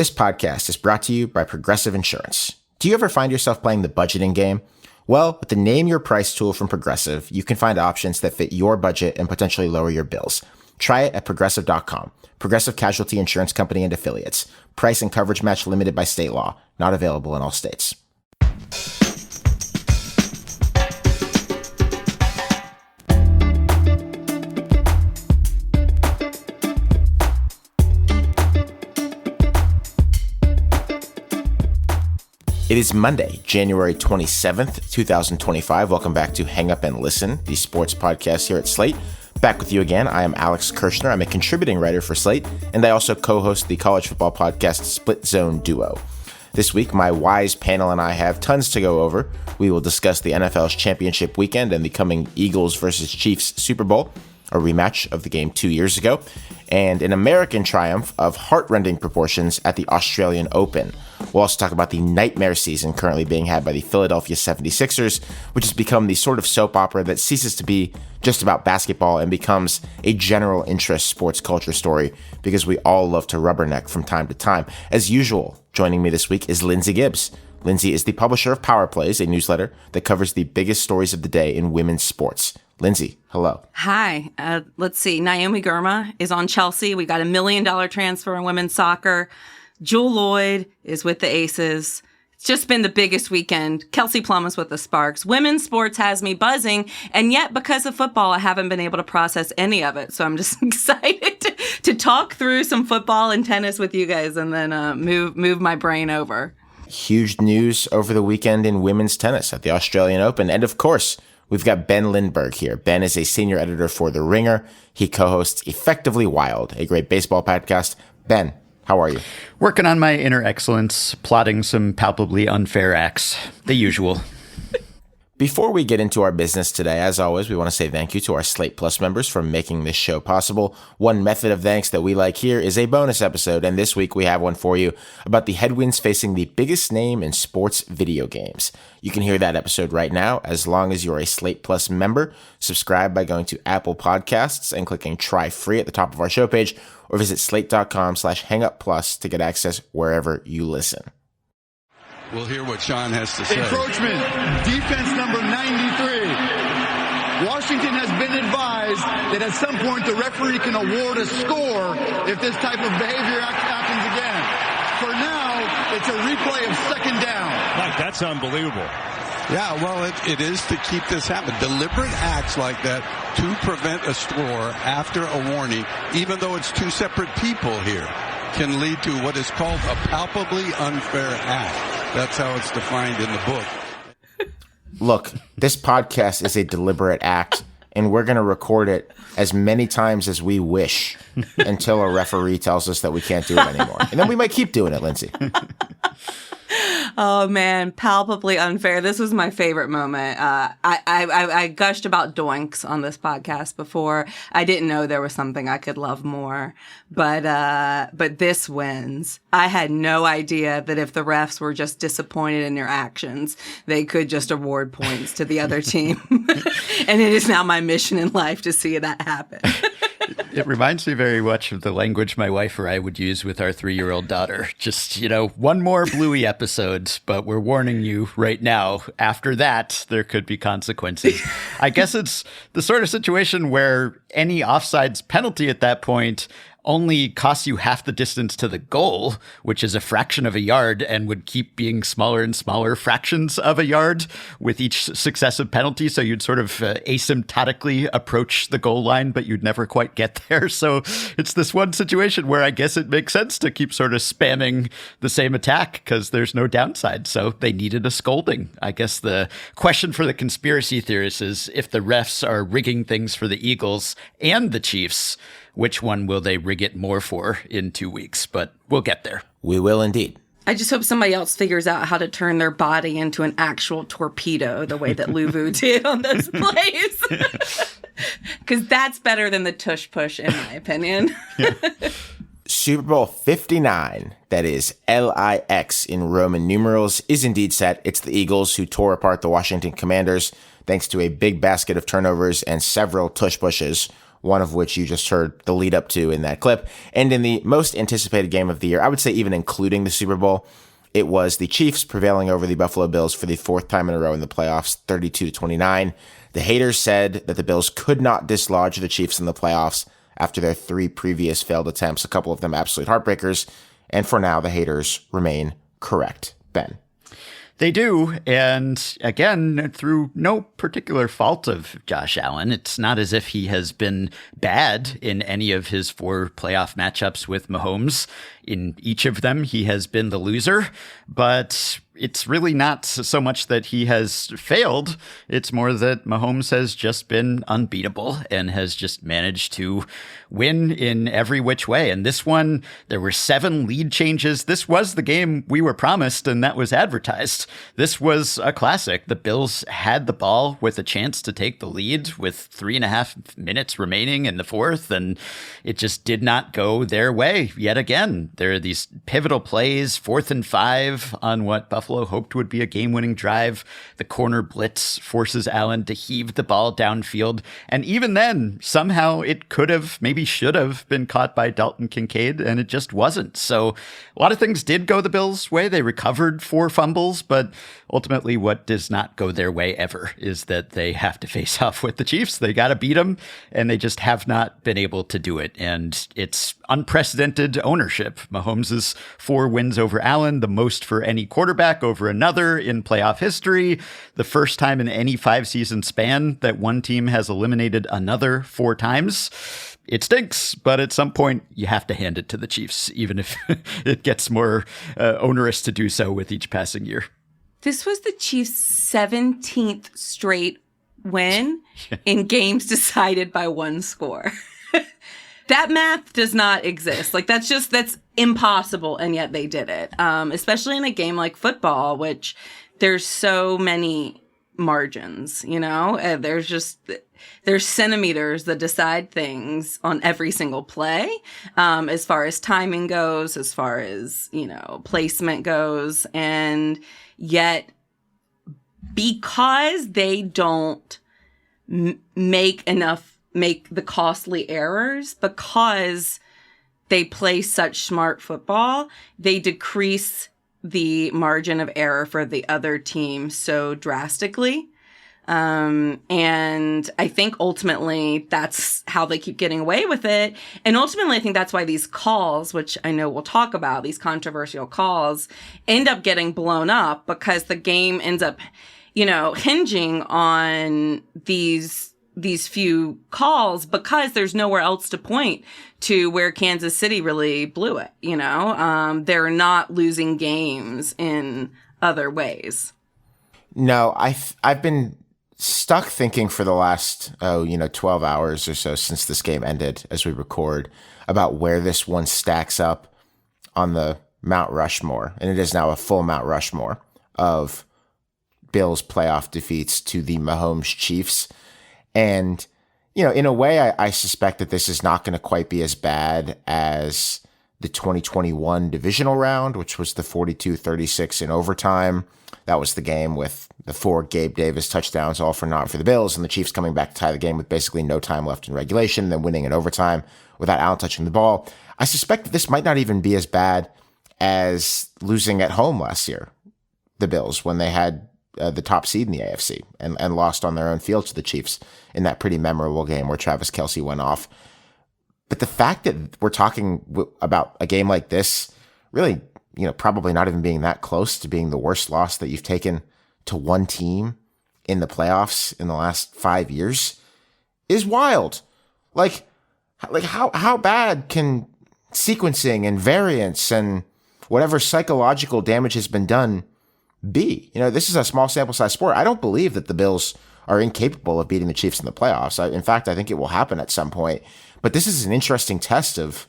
This podcast is brought to you by Progressive Insurance. Do you ever find yourself playing the budgeting game? Well, with the Name Your Price tool from Progressive, you can find options that fit your budget and potentially lower your bills. Try it at Progressive.com. Progressive Casualty Insurance Company and Affiliates. Price and coverage match limited by state law. Not available in all states. It is Monday, January 27th, 2025. Welcome back to Hang Up and Listen, the sports podcast here at Slate. Back with you again. I am Alex Kirshner. I'm a contributing writer for Slate, and I also co-host the college football podcast Split Zone Duo. This week, my wise panel and I have tons to go over. We will discuss the NFL's championship weekend and the coming Eagles versus Chiefs Super Bowl, a rematch of the game 2 years ago, and an American triumph of heart-rending proportions at the Australian Open. We'll also talk about the nightmare season currently being had by the Philadelphia 76ers, which has become the sort of soap opera that ceases to be just about basketball and becomes a general interest sports culture story because we all love to rubberneck from time to time. As usual, joining me this week is Lindsay Gibbs. Lindsay is the publisher of Power Plays, a newsletter that covers the biggest stories of the day in women's sports. Lindsay, hello. Hi. Let's see. Naomi Girma is on Chelsea. We got $1 million transfer in women's soccer. Jewel Lloyd is with the Aces. It's just been the biggest weekend. Kelsey Plum is with the Sparks. Women's sports has me buzzing. And yet, because of football, I haven't been able to process any of it. So I'm just excited to talk through some football and tennis with you guys and then move my brain over. Huge news over the weekend in women's tennis at the Australian Open. And of course, we've got Ben Lindbergh here. Ben is a senior editor for The Ringer. He co-hosts Effectively Wild, a great baseball podcast. Ben, how are you? Working on my inner excellence, plotting some palpably unfair acts. The usual. Before we get into our business today, as always, we want to say thank you to our Slate Plus members for making this show possible. One method of thanks that we like here is a bonus episode, and this week we have one for you about the headwinds facing the biggest name in sports video games. You can hear that episode right now as long as you're a Slate Plus member. Subscribe by going to Apple Podcasts and clicking Try Free at the top of our show page, or visit slate.com/hangupplus to get access wherever you listen. We'll hear what Sean has to say. Encroachment, defense number 93. Washington has been advised that at some point the referee can award a score if this type of behavior happens again. For now, it's a replay of second down. Mike, that's unbelievable. Yeah, well, it is to keep this happening. Deliberate acts like that to prevent a score after a warning, even though it's two separate people here, can lead to what is called a palpably unfair act. That's how it's defined in the book. Look, this podcast is a deliberate act, and we're going to record it as many times as we wish until a referee tells us that we can't do it anymore. And then we might keep doing it, Lindsay. Oh, man, palpably unfair. This was my favorite moment. I gushed about doinks on this podcast before. I didn't know there was something I could love more, but this wins. I had no idea that if the refs were just disappointed in their actions, they could just award points to the other team. And it is now my mission in life to see that happen. It reminds me very much of the language my wife or I would use with our 3-year-old daughter. Just, one more Bluey episode, but we're warning you right now. After that, there could be consequences. I guess it's the sort of situation where any offsides penalty at that point only costs you half the distance to the goal, which is a fraction of a yard and would keep being smaller and smaller fractions of a yard with each successive penalty. So you'd sort of asymptotically approach the goal line, but you'd never quite get there. So it's this one situation where I guess it makes sense to keep sort of spamming the same attack because there's no downside. So they needed a scolding. I guess the question for the conspiracy theorists is if the refs are rigging things for the Eagles and the Chiefs, which one will they rig it more for in 2 weeks? But we'll get there. We will indeed. I just hope somebody else figures out how to turn their body into an actual torpedo the way that Luvu did on those plays. Because that's better than the tush push, in my opinion. Super Bowl 59, that is LIX in Roman numerals, is indeed set. It's the Eagles who tore apart the Washington Commanders thanks to a big basket of turnovers and several tush pushes one of which you just heard the lead up to in that clip. And in the most anticipated game of the year, I would say even including the Super Bowl, it was the Chiefs prevailing over the Buffalo Bills for the fourth time in a row in the playoffs, 32-29. The haters said that the Bills could not dislodge the Chiefs in the playoffs after their 3 previous failed attempts, a couple of them absolute heartbreakers. And for now, the haters remain correct. Ben. They do, and again, through no particular fault of Josh Allen. It's not as if he has been bad in any of his 4 playoff matchups with Mahomes. In each of them, he has been the loser, but it's really not so much that he has failed. It's more that Mahomes has just been unbeatable and has just managed to win in every which way. And this one, there were 7 lead changes. This was the game we were promised, and that was advertised. This was a classic. The Bills had the ball with a chance to take the lead with 3.5 minutes remaining in the fourth, and it just did not go their way yet again. There are these pivotal plays, 4th and 5 on what Buffalo hoped would be a game-winning drive. The corner blitz forces Allen to heave the ball downfield. And even then, somehow it could have, maybe should have been caught by Dalton Kincaid, and it just wasn't. So a lot of things did go the Bills' way. They recovered 4 fumbles, but ultimately what does not go their way ever is that they have to face off with the Chiefs. They got to beat them, and they just have not been able to do it. And it's unprecedented ownership. Mahomes' 4 wins over Allen, the most for any quarterback over another in playoff history. The first time in any 5-season span that one team has eliminated another 4 times. It stinks, but at some point you have to hand it to the Chiefs, even if it gets more onerous to do so with each passing year. This was the Chiefs' 17th straight win in games decided by 1 score. That math does not exist. Like, that's impossible, and yet they did it. Especially in a game like football, which there's so many margins, there's centimeters that decide things on every single play, as far as timing goes, as far as, placement goes. And yet, because they don't make the costly errors, because they play such smart football, they decrease the margin of error for the other team so drastically. And I think ultimately that's how they keep getting away with it. And ultimately, I think that's why these calls, which I know we'll talk about, these controversial calls, end up getting blown up, because the game ends up, hinging on these few calls, because there's nowhere else to point to where Kansas City really blew it. They're not losing games in other ways. No, I've been stuck thinking for the last 12 hours or so since this game ended as we record about where this one stacks up on the Mount Rushmore, and it is now a full Mount Rushmore of Bills playoff defeats to the Mahomes Chiefs. And, in a way, I suspect that this is not going to quite be as bad as the 2021 divisional round, which was the 42-36 in overtime. That was the game with the 4 Gabe Davis touchdowns, all for naught for the Bills, and the Chiefs coming back to tie the game with basically no time left in regulation, then winning in overtime without Allen touching the ball. I suspect that this might not even be as bad as losing at home last year, the Bills, when they had the top seed in the AFC and lost on their own field to the Chiefs in that pretty memorable game where Travis Kelce went off. But the fact that we're talking about a game like this, really, probably not even being that close to being the worst loss that you've taken to one team in the playoffs in the last 5 years is wild. Like how bad can sequencing and variance and whatever psychological damage has been done be? This is a small sample size sport. I don't believe that the Bills are incapable of beating the Chiefs in the playoffs. In fact, I think it will happen at some point. But this is an interesting test of,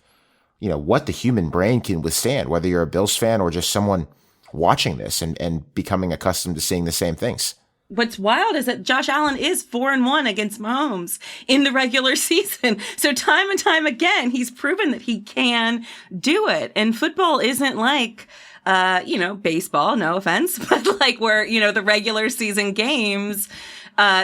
what the human brain can withstand, whether you're a Bills fan or just someone watching this and becoming accustomed to seeing the same things. What's wild is that Josh Allen is 4-1 against Mahomes in the regular season. So time and time again, he's proven that he can do it. And football isn't like, baseball, no offense, but like where, the regular season games,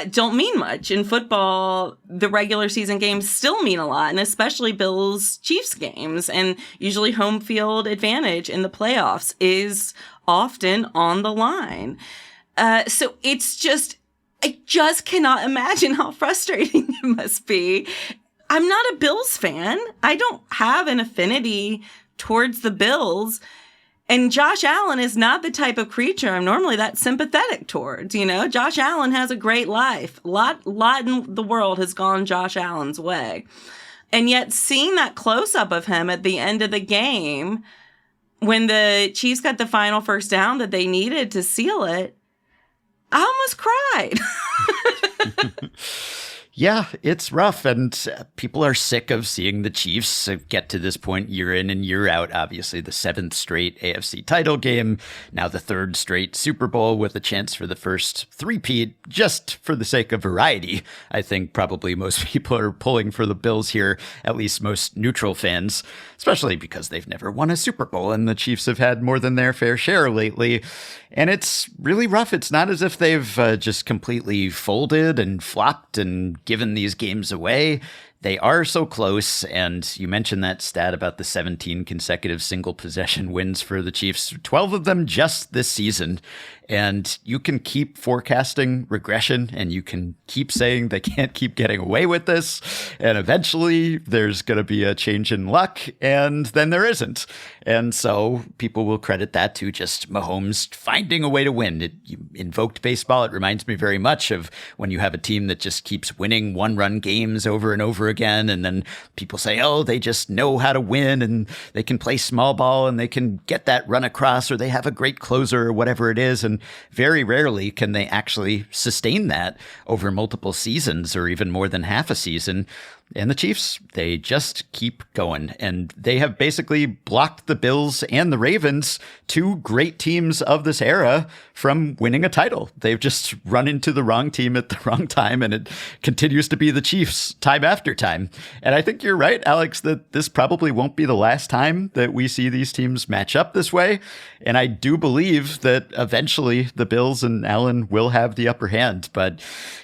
don't mean much. In football, the regular season games still mean a lot, and especially Bills-Chiefs games. And usually home field advantage in the playoffs is often on the line. So I just cannot imagine how frustrating it must be. I'm not a Bills fan. I don't have an affinity towards the Bills. And Josh Allen is not the type of creature I'm normally that sympathetic towards. Josh Allen has a great life. A lot in the world has gone Josh Allen's way. And yet seeing that close-up of him at the end of the game, when the Chiefs got the final first down that they needed to seal it, I almost cried. Yeah, it's rough, and people are sick of seeing the Chiefs get to this point year in and year out. Obviously, the 7th straight AFC title game, now the 3rd straight Super Bowl with a chance for the first three-peat, just for the sake of variety. I think probably most people are pulling for the Bills here, at least most neutral fans, especially because they've never won a Super Bowl, and the Chiefs have had more than their fair share lately. And it's really rough. It's not as if they've just completely folded and flopped and given these games away. They are so close, and you mentioned that stat about the 17 consecutive single possession wins for the Chiefs, 12 of them just this season. And you can keep forecasting regression, and you can keep saying they can't keep getting away with this, and eventually there's going to be a change in luck, and then there isn't. And so people will credit that to just Mahomes finding a way to win. You invoked baseball. It reminds me very much of when you have a team that just keeps winning one-run games over and over again, and then people say, oh, they just know how to win, and they can play small ball, and they can get that run across, or they have a great closer, or whatever it is. And very rarely can they actually sustain that over multiple seasons or even more than half a season. And the Chiefs, they just keep going. And they have basically blocked the Bills and the Ravens, two great teams of this era, from winning a title. They've just run into the wrong team at the wrong time, and it continues to be the Chiefs time after time. And I think you're right, Alex, that this probably won't be the last time that we see these teams match up this way. And I do believe that eventually the Bills and Allen will have the upper hand, but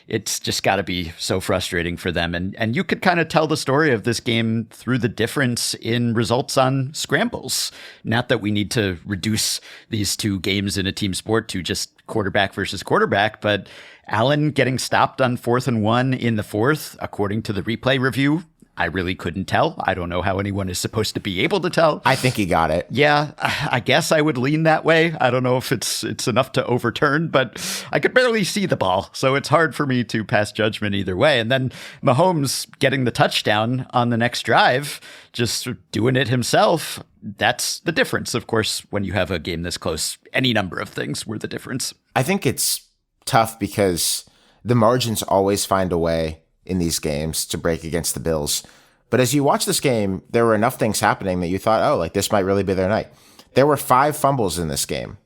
it's just got to be so frustrating for them. And you could kind of tell the story of this game through the difference in results on scrambles. Not that we need to reduce these two games in a team sport to just quarterback versus quarterback, but Allen getting stopped on 4th and 1 in the 4th, according to the replay review, I really couldn't tell. I don't know how anyone is supposed to be able to tell. I think he got it. Yeah, I guess I would lean that way. I don't know if it's enough to overturn, but I could barely see the ball, so it's hard for me to pass judgment either way. And then Mahomes getting the touchdown on the next drive, just doing it himself. That's the difference. Of course, when you have a game this close, any number of things were the difference. I think it's tough because the margins always find a way in these games to break against the Bills. But as you watch this game, there were enough things happening that you thought, oh, like this might really be their night. There were 5 fumbles in this game,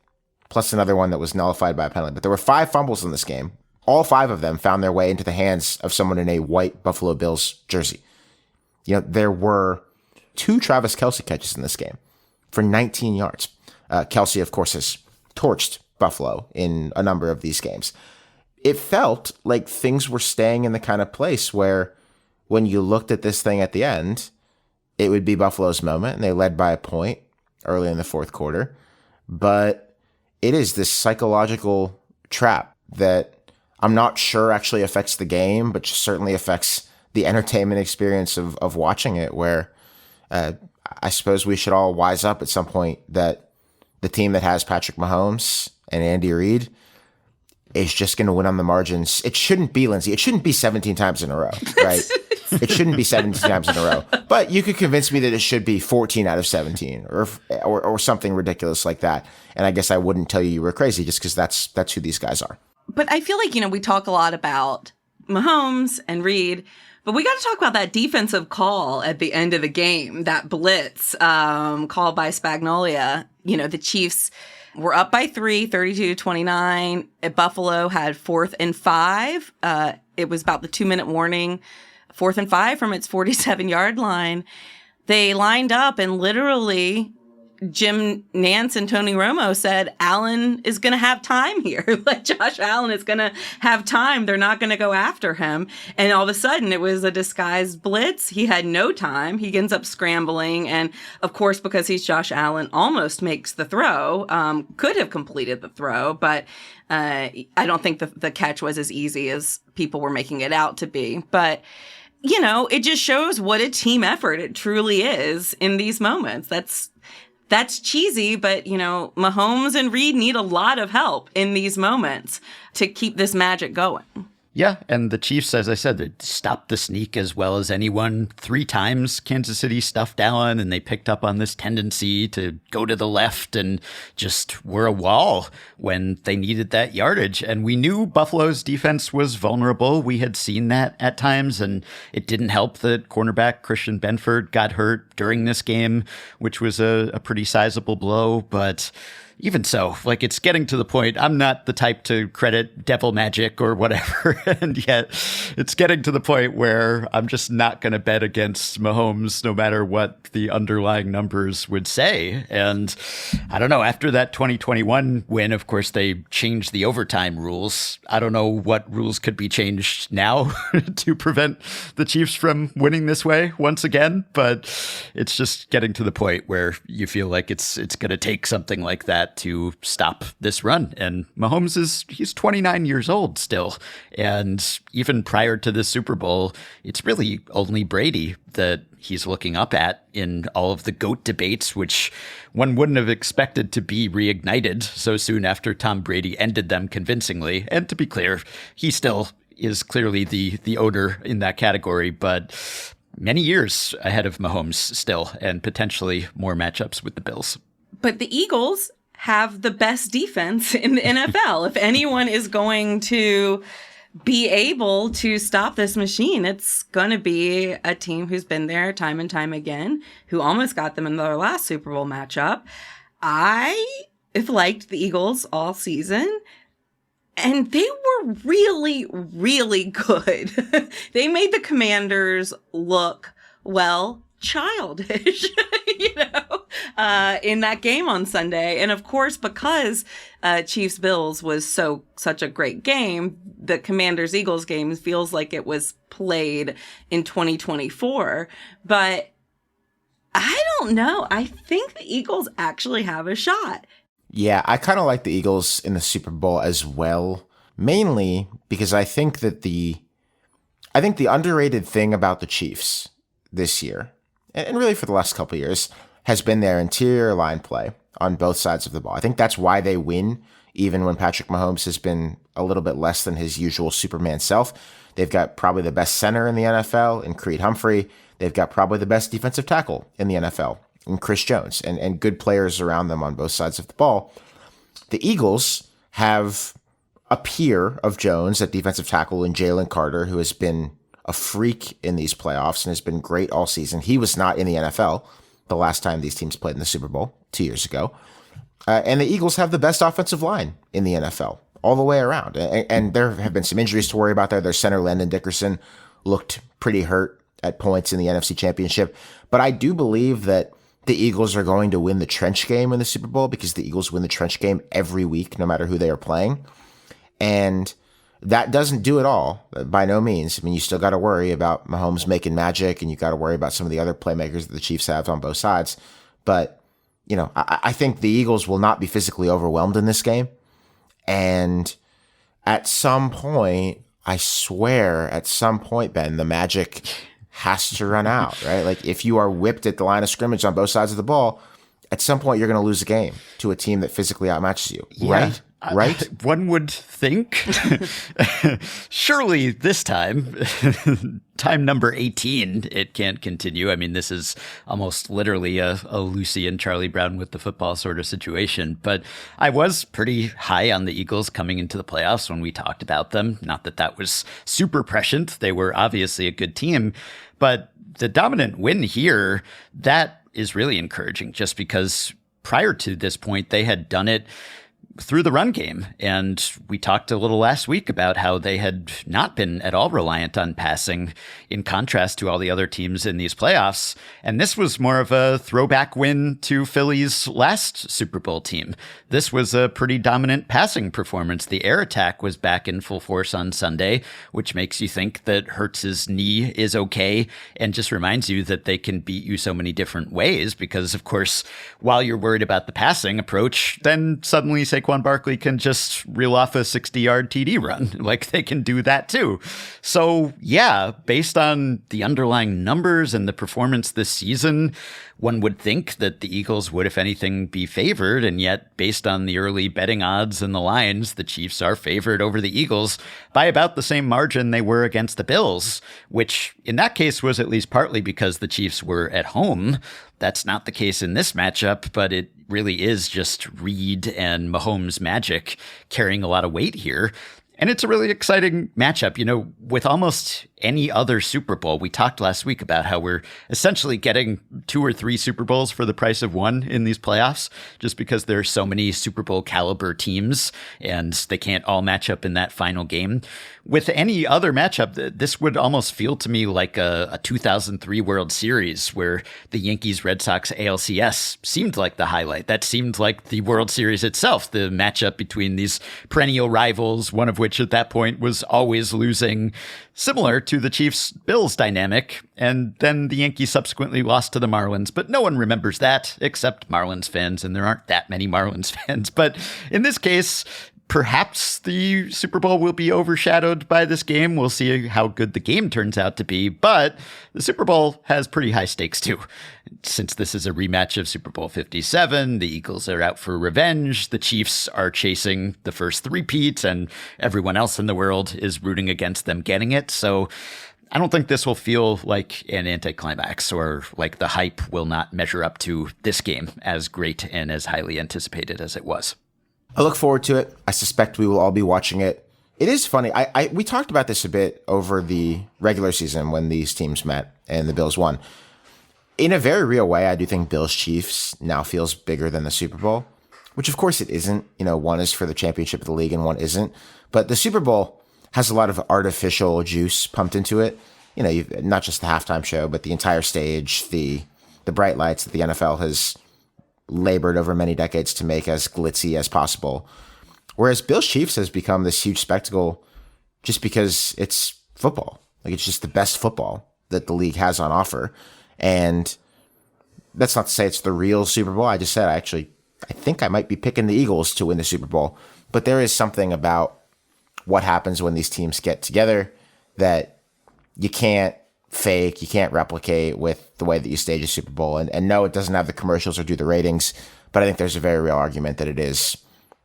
plus another one that was nullified by a penalty. But there were 5 fumbles in this game. All 5 of them found their way into the hands of someone in a white Buffalo Bills jersey. There were 2 Travis Kelce catches in this game for 19 yards. Kelce, of course, has torched Buffalo in a number of these games. It felt like things were staying in the kind of place where when you looked at this thing at the end, it would be Buffalo's moment, and they led by a point early in the 4th quarter. But it is this psychological trap that I'm not sure actually affects the game, but certainly affects the entertainment experience of watching it, where I suppose we should all wise up at some point that the team that has Patrick Mahomes and Andy Reid is just going to win on the margins. It shouldn't be, Lindsay. It shouldn't be 17 times in a row, right? It shouldn't be 17 times in a row. But you could convince me that it should be 14 out of 17 or something ridiculous like that. And I guess I wouldn't tell you were crazy just because that's who these guys are. But I feel like, we talk a lot about Mahomes and Reid, but we got to talk about that defensive call at the end of the game, that blitz called by Spagnuolo. The Chiefs were up by 3, 32-29. Buffalo had 4th and 5. It was about the 2-minute warning. 4th and 5 from its 47-yard line. They lined up and literally Jim Nance and Tony Romo said Allen is going to have time here. Like Josh Allen is going to have time. They're not going to go after him. And all of a sudden it was a disguised blitz. He had no time. He ends up scrambling. And of course, because he's Josh Allen, almost makes the throw, could have completed the throw, but I don't think the catch was as easy as people were making it out to be. But you know, it just shows what a team effort it truly is in these moments. That's cheesy, but, you know, Mahomes and Reed need a lot of help in these moments to keep this magic going. Yeah, and the Chiefs, as I said, they stopped the sneak as well as anyone. 3 times Kansas City stuffed Allen, and they picked up on this tendency to go to the left and just were a wall when they needed that yardage. And we knew Buffalo's defense was vulnerable. We had seen that at times, and it didn't help that cornerback Christian Benford got hurt during this game, which was a pretty sizable blow, but even so, like, it's getting to the point. I'm not the type to credit devil magic or whatever. And yet it's getting to the point where I'm just not going to bet against Mahomes, no matter what the underlying numbers would say. And I don't know, after that 2021 win, of course, they changed the overtime rules. I don't know what rules could be changed now to prevent the Chiefs from winning this way once again. But it's just getting to the point where you feel like it's going to take something like that to stop this run. And Mahomes he's 29 years old still. And even prior to this Super Bowl, it's really only Brady that he's looking up at in all of the GOAT debates, which one wouldn't have expected to be reignited so soon after Tom Brady ended them convincingly. And to be clear, he still is clearly the owner in that category, but many years ahead of Mahomes still, and potentially more matchups with the Bills. But the Eagles have the best defense in the NFL. If anyone is going to be able to stop this machine, it's going to be a team who's been there time and time again, who almost got them in their last Super Bowl matchup. I have liked the Eagles all season, and they were really, really good. They made the Commanders look, well, childish, you know, in that game on Sunday. And of course, because Chiefs Bills was such a great game, the Commanders Eagles game feels like it was played in 2024. But I don't know. I think the Eagles actually have a shot. Yeah, I kind of like the Eagles in the Super Bowl as well, mainly because I think the underrated thing about the Chiefs this year, and really for the last couple of years, has been their interior line play on both sides of the ball. I think that's why they win, even when Patrick Mahomes has been a little bit less than his usual Superman self. They've got probably the best center in the NFL in Creed Humphrey. They've got probably the best defensive tackle in the NFL in Chris Jones, and good players around them on both sides of the ball. The Eagles have a peer of Jones at defensive tackle in Jalen Carter, who has been a freak in these playoffs and has been great all season. He was not in the NFL the last time these teams played in the Super Bowl 2 years ago. And the Eagles have the best offensive line in the NFL all the way around. And there have been some injuries to worry about there. Their center, Landon Dickerson, looked pretty hurt at points in the NFC Championship. But I do believe that the Eagles are going to win the trench game in the Super Bowl, because the Eagles win the trench game every week, no matter who they are playing. And that doesn't do it all, by no means. I mean, you still got to worry about Mahomes making magic, and you got to worry about some of the other playmakers that the Chiefs have on both sides. But, you know, I think the Eagles will not be physically overwhelmed in this game. And at some point, I swear, at some point, Ben, the magic has to run out, right? Like, if you are whipped at the line of scrimmage on both sides of the ball, at some point you're going to lose a game to a team that physically outmatches you, right? Right? One would think. Surely this time, time number 18, it can't continue. I mean, this is almost literally a Lucy and Charlie Brown with the football sort of situation. But I was pretty high on the Eagles coming into the playoffs when we talked about them. Not that that was super prescient. They were obviously a good team. But the dominant win here, that is really encouraging, just because prior to this point, they had done it through the run game. And we talked a little last week about how they had not been at all reliant on passing in contrast to all the other teams in these playoffs. And this was more of a throwback win to Philly's last Super Bowl team. This was a pretty dominant passing performance. The air attack was back in full force on Sunday, which makes you think that Hurts's knee is okay and just reminds you that they can beat you so many different ways because, of course, while you're worried about the passing approach, then suddenly Saquon Barkley can just reel off a 60-yard TD run. Like, they can do that too. So, yeah, based on the underlying numbers and the performance this season, one would think that the Eagles would, if anything, be favored. And yet, based on the early betting odds and the lines, the Chiefs are favored over the Eagles by about the same margin they were against the Bills, which in that case was at least partly because the Chiefs were at home. That's not the case in this matchup, but it really is just Reed and Mahomes' magic carrying a lot of weight here. And it's a really exciting matchup. You know, with almost any other Super Bowl, we talked last week about how we're essentially getting 2 or 3 Super Bowls for the price of one in these playoffs, just because there are so many Super Bowl caliber teams and they can't all match up in that final game. With any other matchup, this would almost feel to me like a 2003 World Series where the Yankees-Red Sox ALCS seemed like the highlight. That seemed like the World Series itself, the matchup between these perennial rivals, one of which at that point was always losing, similar to the Chiefs-Bills dynamic. And then the Yankees subsequently lost to the Marlins, but no one remembers that except Marlins fans, and there aren't that many Marlins fans. But in this case, perhaps the Super Bowl will be overshadowed by this game. We'll see how good the game turns out to be, but the Super Bowl has pretty high stakes too. Since this is a rematch of Super Bowl 57, the Eagles are out for revenge. The Chiefs are chasing the first three-peat, and everyone else in the world is rooting against them getting it. So I don't think this will feel like an anticlimax or like the hype will not measure up to this game as great and as highly anticipated as it was. I look forward to it. I suspect we will all be watching it. It is funny. We talked about this a bit over the regular season when these teams met and the Bills won. In a very real way, I do think Bills Chiefs now feels bigger than the Super Bowl, which of course it isn't. You know, one is for the championship of the league and one isn't. But the Super Bowl has a lot of artificial juice pumped into it. You know, not just the halftime show, but the entire stage, the bright lights that the NFL has labored over many decades to make as glitzy as possible. Whereas Bills Chiefs has become this huge spectacle just because it's football. Like, it's just the best football that the league has on offer. And that's not to say it's the real Super Bowl. I just said I think I might be picking the Eagles to win the Super Bowl. But there is something about what happens when these teams get together that you can't fake, you can't replicate with the way that you stage a Super Bowl. And no, it doesn't have the commercials or do the ratings, but I think there's a very real argument that it is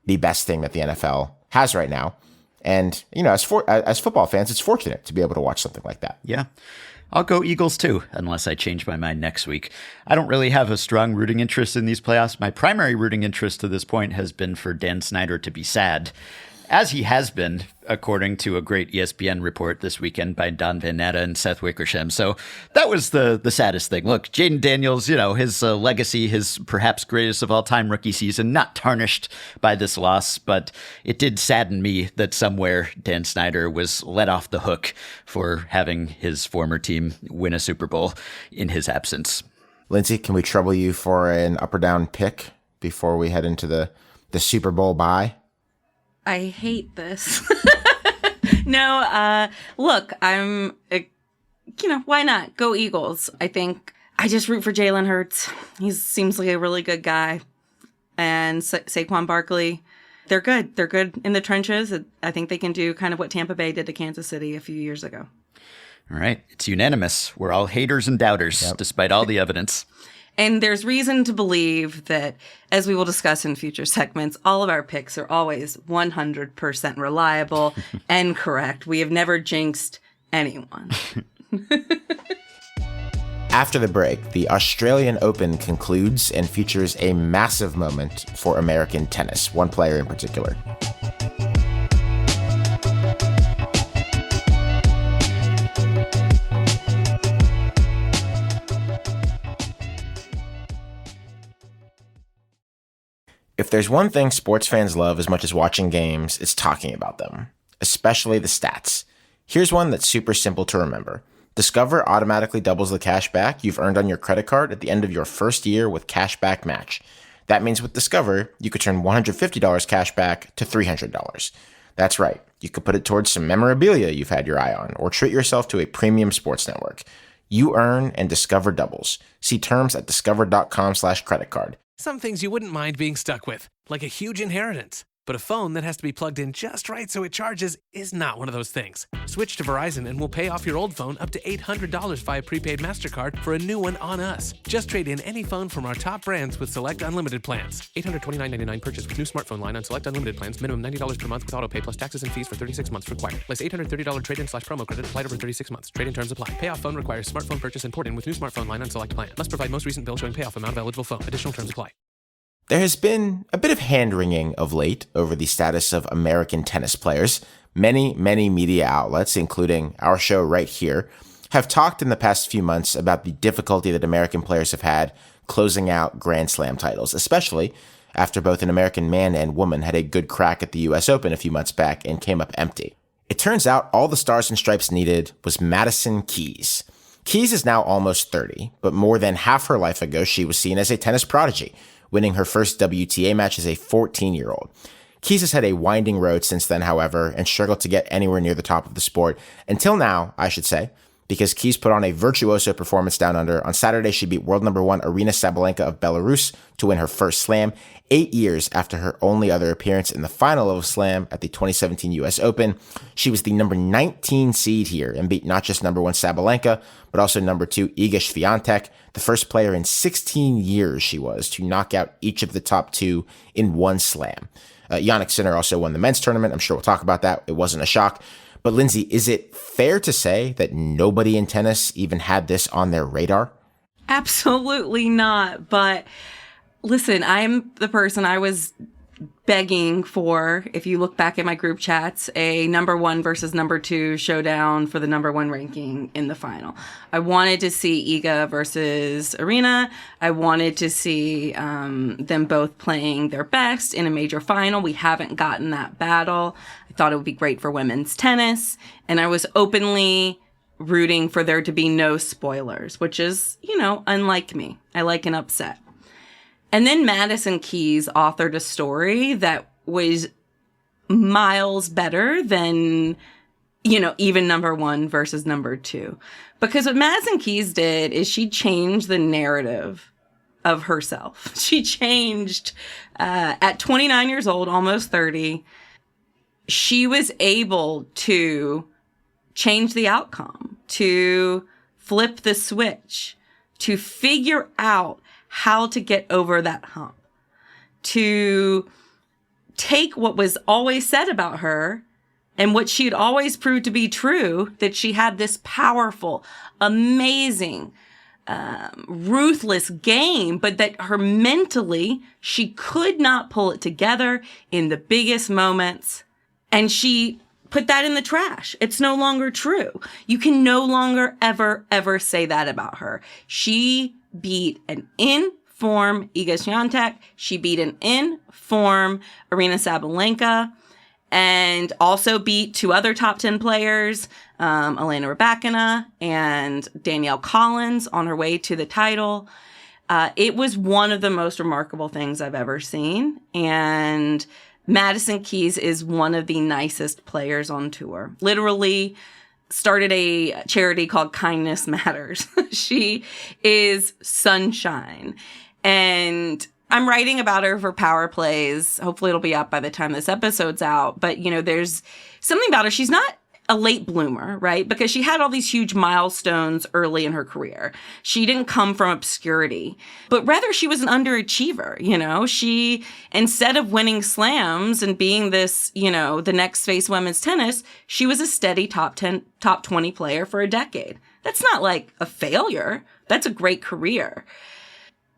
the best thing that the NFL has right now. And, you know, as football fans, it's fortunate to be able to watch something like that. Yeah. I'll go Eagles too, unless I change my mind next week. I don't really have a strong rooting interest in these playoffs. My primary rooting interest to this point has been for Dan Snyder to be sad, as he has been, according to a great ESPN report this weekend by Don Van Natta and Seth Wickersham. So that was the saddest thing. Look, Jaden Daniels, you know, his legacy, his perhaps greatest of all time rookie season, not tarnished by this loss, but it did sadden me that somewhere Dan Snyder was let off the hook for having his former team win a Super Bowl in his absence. Lindsay, can we trouble you for an up or down pick before we head into the Super Bowl bye? I hate this. No, look, why not? Go Eagles. I think I just root for Jalen Hurts. He seems like a really good guy. And Saquon Barkley, they're good. They're good in the trenches. I think they can do kind of what Tampa Bay did to Kansas City a few years ago. All right. It's unanimous. We're all haters and doubters, despite all the evidence. And there's reason to believe that, as we will discuss in future segments, all of our picks are always 100% reliable and correct. We have never jinxed anyone. After the break, the Australian Open concludes and features a massive moment for American tennis, one player in particular. If there's one thing sports fans love as much as watching games, it's talking about them, especially the stats. Here's one that's super simple to remember. Discover automatically doubles the cash back you've earned on your credit card at the end of your first year with Cashback Match. That means with Discover, you could turn $150 cash back to $300. That's right. You could put it towards some memorabilia you've had your eye on, or treat yourself to a premium sports network. You earn and Discover doubles. See terms at discover.com/credit card. Some things you wouldn't mind being stuck with, like a huge inheritance. But a phone that has to be plugged in just right so it charges is not one of those things. Switch to Verizon and we'll pay off your old phone up to $800 via prepaid MasterCard for a new one on us. Just trade in any phone from our top brands with select unlimited plans. $829.99 purchase with new smartphone line on select unlimited plans. Minimum $90 per month with auto pay plus taxes and fees for 36 months required. Less $830 trade-in/promo credit applied over 36 months. Trade-in terms apply. Payoff phone requires smartphone purchase and port-in with new smartphone line on select plan. Must provide most recent bill showing payoff amount of eligible phone. Additional terms apply. There has been a bit of hand-wringing of late over the status of American tennis players. Many media outlets, including our show right here, have talked in the past few months about the difficulty that American players have had closing out Grand Slam titles, especially after both an American man and woman had a good crack at the US Open a few months back and came up empty. It turns out all the stars and stripes needed was Madison Keys. Keys is now almost 30, but more than half her life ago, she was seen as a tennis prodigy, winning her first WTA match as a 14-year-old. Keys has had a winding road since then, however, and struggled to get anywhere near the top of the sport. Until now, I should say, because Keys put on a virtuoso performance down under. On Saturday, she beat world number 1 Aryna Sabalenka of Belarus to win her first slam, 8 years after her only other appearance in the final of a slam at the 2017 US Open. She was the number 19 seed here and beat not just number 1 Sabalenka, but also number 2 Iga Swiatek, the first player in 16 years she was to knock out each of the top 2 in one slam. Jannik Sinner also won the men's tournament. I'm sure we'll talk about that. It wasn't a shock. But Lindsay, is it fair to say that nobody in tennis even had this on their radar? Absolutely not. But listen, I'm the person I was begging for, if you look back at my group chats, a number 1 versus number 2 showdown for the number 1 ranking in the final. I wanted to see Iga versus Aryna. I wanted to see them both playing their best in a major final. We haven't gotten that battle. I thought it would be great for women's tennis. And I was openly rooting for there to be no spoilers, which is, unlike me. I like an upset. And then Madison Keys authored a story that was miles better than, even number 1 versus number 2. Because what Madison Keys did is she changed the narrative of herself. She changed, at 29 years old, almost 30, she was able to change the outcome, to flip the switch, to figure out how to get over that hump, to take what was always said about her and what she'd always proved to be true, that she had this powerful, amazing, ruthless game, but that her mentally, she could not pull it together in the biggest moments. And she put that in the trash. It's no longer true. You can no longer ever say that about her. She beat an in-form Iga Swiatek. She beat an in-form Aryna Sabalenka, and also beat 2 other top 10 players, Elena Rybakina and Danielle Collins, on her way to the title. It was one of the most remarkable things I've ever seen. And Madison Keys is one of the nicest players on tour. Literally started a charity called Kindness Matters. She is sunshine. And I'm writing about her for Power Plays. Hopefully it'll be up by the time this episode's out. But, there's something about her. She's not a late bloomer, right? Because she had all these huge milestones early in her career. She didn't come from obscurity, but rather she was an underachiever. She, instead of winning slams and being this, the next face women's tennis, she was a steady top 10, top 20 player for a decade. That's not like a failure. That's a great career.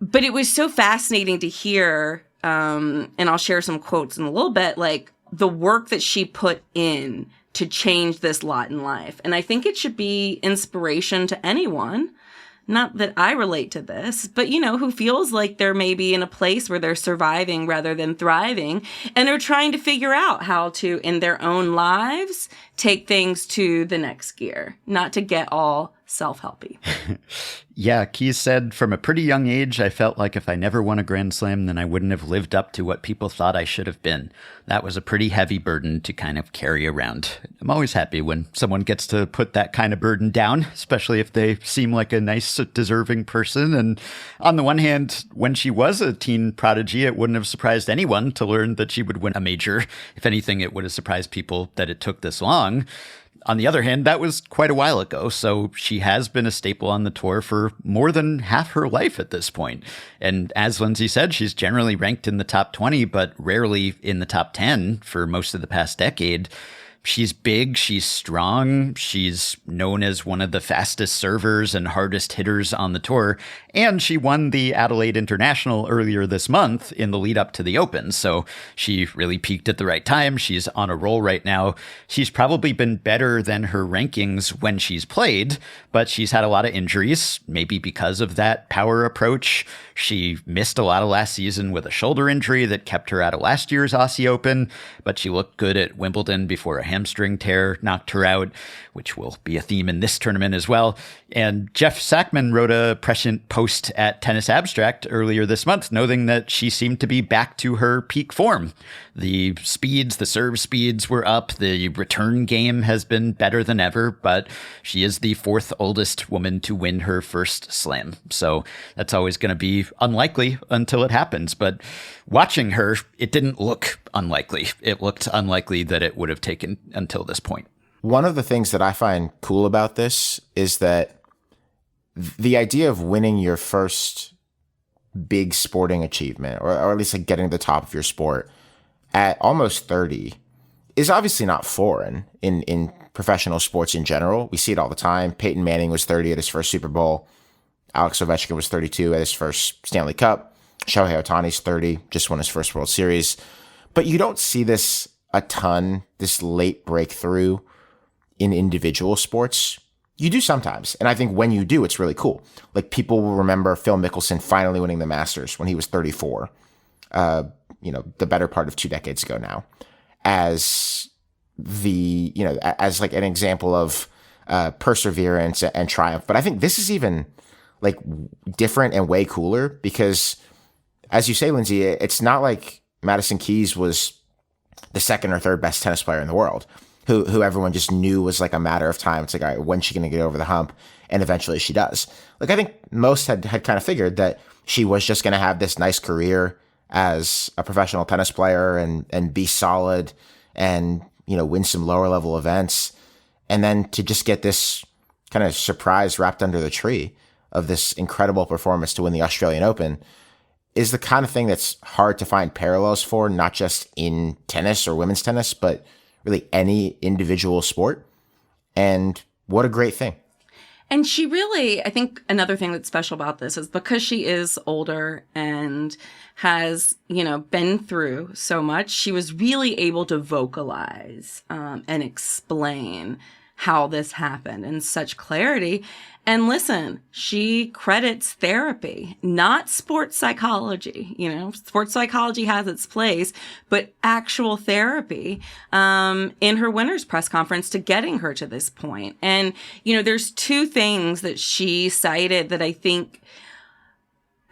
But it was so fascinating to hear, and I'll share some quotes in a little bit, like the work that she put in to change this lot in life. And I think it should be inspiration to anyone not that I relate to this, but, who feels like they're maybe in a place where they're surviving rather than thriving, and are trying to figure out how to, in their own lives, take things to the next gear, not to get all self-helpy. Yeah, Keys said, from a pretty young age, I felt like if I never won a Grand Slam, then I wouldn't have lived up to what people thought I should have been. That was a pretty heavy burden to kind of carry around. I'm always happy when someone gets to put that kind of burden down, especially if they seem like a nice, deserving person. And on the one hand, when she was a teen prodigy, it wouldn't have surprised anyone to learn that she would win a major. If anything, it would have surprised people that it took this long. On the other hand, that was quite a while ago, so she has been a staple on the tour for more than half her life at this point. And as Lindsay said, she's generally ranked in the top 20, but rarely in the top 10 for most of the past decade. She's big, she's strong, she's known as one of the fastest servers and hardest hitters on the tour, and she won the Adelaide International earlier this month in the lead up to the Open, so she really peaked at the right time. She's on a roll right now. She's probably been better than her rankings when she's played, but she's had a lot of injuries, maybe because of that power approach. She missed a lot of last season with a shoulder injury that kept her out of last year's Aussie Open, but she looked good at Wimbledon before a hamstring tear knocked her out, which will be a theme in this tournament as well. And Jeff Sackman wrote a prescient post at Tennis Abstract earlier this month, noting that she seemed to be back to her peak form. The speeds, the serve speeds were up. The return game has been better than ever, but she is the fourth oldest woman to win her first slam. So that's always going to be unlikely until it happens. But watching her, it didn't look unlikely. It looked unlikely that it would have taken until this point. One of the things that I find cool about this is that the idea of winning your first big sporting achievement, or at least like getting to the top of your sport at almost 30, is obviously not foreign in professional sports in general. We see it all the time. Peyton Manning was 30 at his first Super Bowl. Alex Ovechkin was 32 at his first Stanley Cup. Shohei Ohtani's 30, just won his first World Series. But you don't see this a ton, this late breakthrough in individual sports. You do sometimes. And I think when you do, it's really cool. Like, people will remember Phil Mickelson finally winning the Masters when he was 34, the better part of 2 decades ago now, as as like an example of perseverance and triumph. But I think this is even like different and way cooler because, as you say, Lindsay, it's not like Madison Keys was the second or third best tennis player in the world, who everyone just knew was like a matter of time. It's like, all right, when's she going to get over the hump? And eventually she does. Like, I think most had kind of figured that she was just going to have this nice career as a professional tennis player and be solid and, win some lower level events. And then to just get this kind of surprise wrapped under the tree of this incredible performance to win the Australian Open is the kind of thing that's hard to find parallels for, not just in tennis or women's tennis, but really any individual sport. And what a great thing. And she really, I think another thing that's special about this is because she is older and has, been through so much, she was really able to vocalize and explain how this happened in such clarity. And listen, she credits therapy, not sports psychology. Sports psychology has its place, but actual therapy in her winner's press conference to getting her to this point. And, there's 2 things that she cited that I think,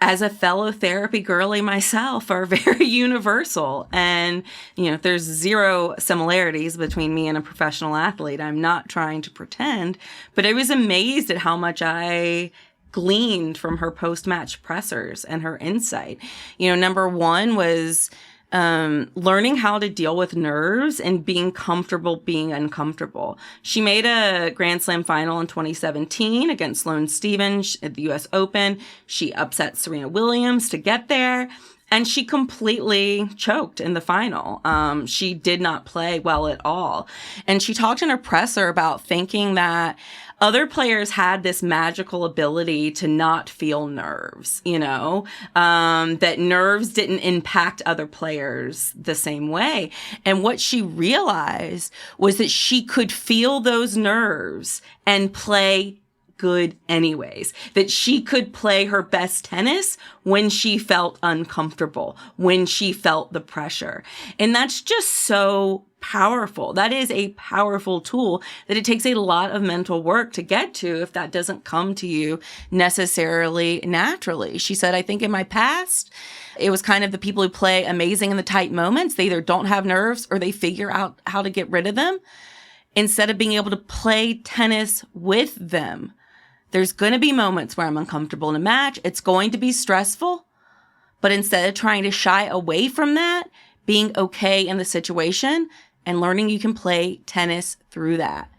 as a fellow therapy girly myself, are very universal. And, there's 0 similarities between me and a professional athlete. I'm not trying to pretend, but I was amazed at how much I gleaned from her post-match pressers and her insight. Number 1 was learning how to deal with nerves and being comfortable being uncomfortable. She made a Grand Slam final in 2017 against Sloane Stephens at the US Open. She upset Serena Williams to get there, and she completely choked in the final. She did not play well at all. And she talked in her presser about thinking that other players had this magical ability to not feel nerves, that nerves didn't impact other players the same way. And what she realized was that she could feel those nerves and play good anyways, that she could play her best tennis when she felt uncomfortable, when she felt the pressure. And that's just so powerful. That is a powerful tool that it takes a lot of mental work to get to if that doesn't come to you necessarily naturally. She said, I think in my past, it was kind of the people who play amazing in the tight moments. They either don't have nerves or they figure out how to get rid of them instead of being able to play tennis with them. There's going to be moments where I'm uncomfortable in a match. It's going to be stressful. But instead of trying to shy away from that, being okay in the situation and learning you can play tennis through that.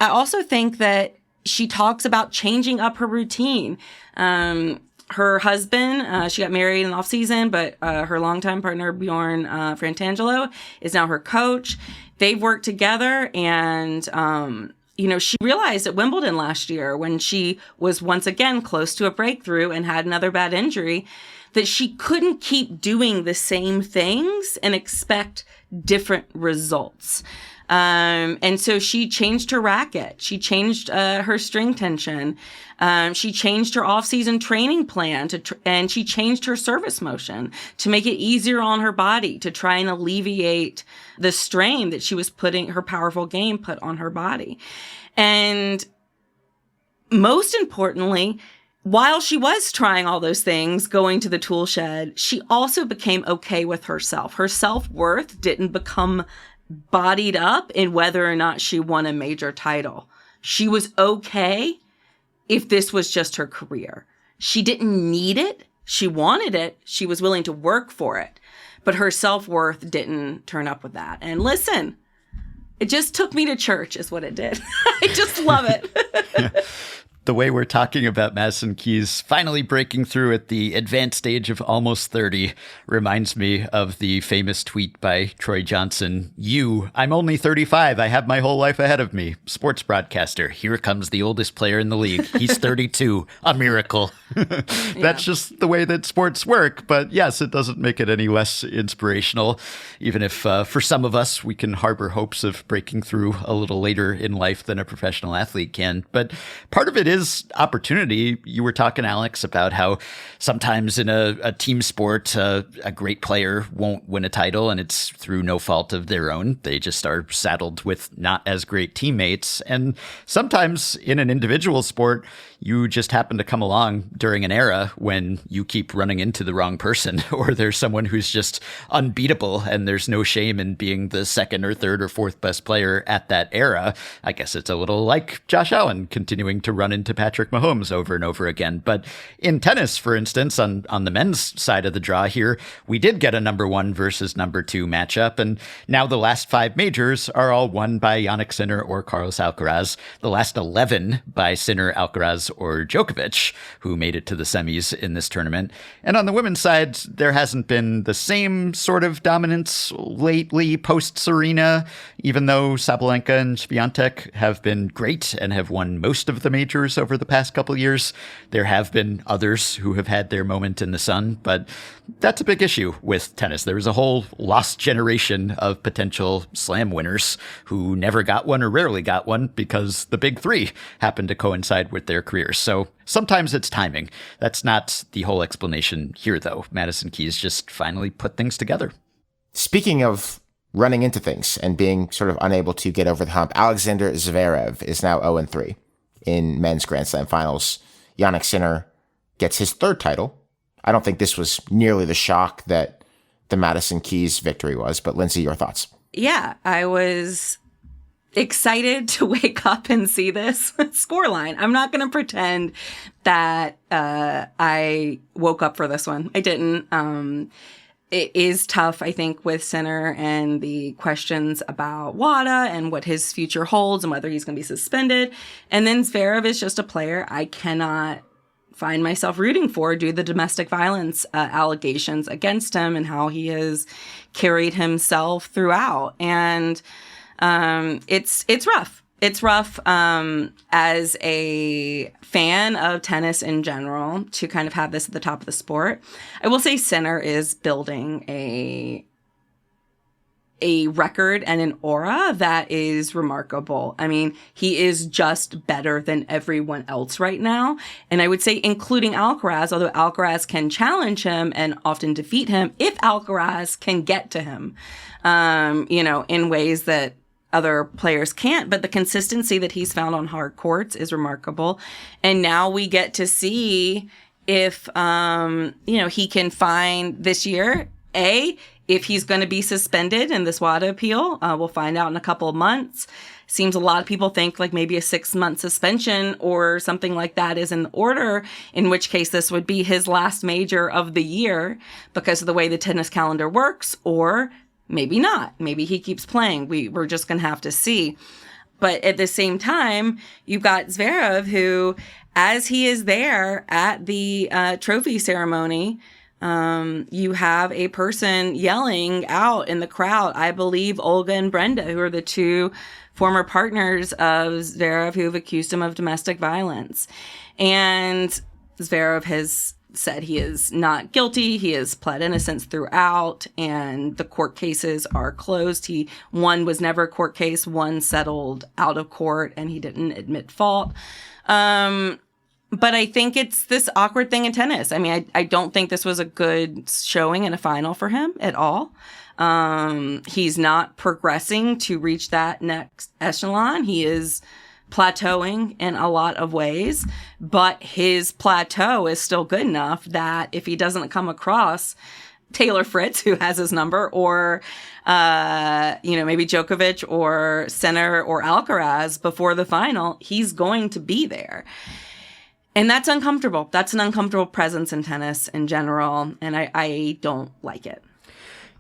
I also think that she talks about changing up her routine. Her husband, she got married in the off season, but her longtime partner, Bjorn Frantangelo, is now her coach. They've worked together and, she realized at Wimbledon last year when she was once again close to a breakthrough and had another bad injury, that she couldn't keep doing the same things and expect different results. And so she changed her racket. She changed her string tension. She changed her off-season training plan and she changed her service motion to make it easier on her body to try and alleviate the strain that she was putting her powerful game put on her body. And most importantly, while she was trying all those things, going to the tool shed, she also became okay with herself. Her self-worth didn't become bodied up in whether or not she won a major title. She was okay if this was just her career. She didn't need it. She wanted it. She was willing to work for it. But her self-worth didn't turn up with that. And listen, it just took me to church is what it did. I just love it. The way we're talking about Madison Keys finally breaking through at the advanced stage of almost 30 reminds me of the famous tweet by Troy Johnson. I'm only 35. I have my whole life ahead of me. Sports broadcaster. Here comes the oldest player in the league. He's 32. A miracle. That's just the way that sports work. But yes, it doesn't make it any less inspirational, even if for some of us, we can harbor hopes of breaking through a little later in life than a professional athlete can. But part of it is opportunity. You were talking, Alex, about how sometimes in a team sport, a great player won't win a title and it's through no fault of their own. They just are saddled with not as great teammates. And sometimes in an individual sport, you just happen to come along during an era when you keep running into the wrong person, or there's someone who's just unbeatable and there's no shame in being the second or third or fourth best player at that era. I guess it's a little like Josh Allen continuing to run into Patrick Mahomes over and over again. But in tennis, for instance, on the men's side of the draw here, we did get a number 1 versus number 2 matchup. And now the last 5 majors are all won by Jannik Sinner or Carlos Alcaraz. The last 11 by Sinner, Alcaraz, or Djokovic, who made it to the semis in this tournament. And on the women's side, there hasn't been the same sort of dominance lately post-Serena, even though Sabalenka and Swiatek have been great and have won most of the majors over the past couple years. There have been others who have had their moment in the sun, but that's a big issue with tennis. There was a whole lost generation of potential slam winners who never got one or rarely got one because the big 3 happened to coincide with their careers. So sometimes it's timing. That's not the whole explanation here, though. Madison Keys just finally put things together. Speaking of running into things and being sort of unable to get over the hump, Alexander Zverev is now 0-3 in men's Grand Slam finals. Jannik Sinner gets his 3rd title. I don't think this was nearly the shock that the Madison Keys victory was, but Lindsay, your thoughts? Yeah, I was excited to wake up and see this scoreline. I'm not going to pretend that I woke up for this one. I didn't. It is tough, I think, with Sinner and the questions about WADA and what his future holds and whether he's going to be suspended. And then Zverev is just a player I cannot find myself rooting for due to the domestic violence allegations against him and how he has carried himself throughout. And it's rough. It's rough as a fan of tennis in general to kind of have this at the top of the sport. I will say Sinner is building a a record and an aura that is remarkable. I mean, he is just better than everyone else right now. And I would say including Alcaraz, although Alcaraz can challenge him and often defeat him if Alcaraz can get to him, in ways that other players can't. But the consistency that he's found on hard courts is remarkable. And now we get to see if, he can find this year, if he's going to be suspended in this WADA appeal. We'll find out in a couple of months. Seems a lot of people think like maybe a 6-month suspension or something like that is in order, in which case this would be his last major of the year because of the way the tennis calendar works, or maybe not. Maybe he keeps playing. We're just going to have to see. But at the same time, you've got Zverev who, as he is there at the trophy ceremony, you have a person yelling out in the crowd, I believe Olga and Brenda, who are the two former partners of Zverev who have accused him of domestic violence. And Zverev has said he is not guilty. He has pled innocence throughout, and the court cases are closed. One was never a court case, one settled out of court, and he didn't admit fault. But I think it's this awkward thing in tennis. I mean, I don't think this was a good showing in a final for him at all. He's not progressing to reach that next echelon. He is plateauing in a lot of ways, but his plateau is still good enough that if he doesn't come across Taylor Fritz, who has his number, or maybe Djokovic or Sinner or Alcaraz before the final, he's going to be there. And that's uncomfortable. That's an uncomfortable presence in tennis in general, and I don't like it.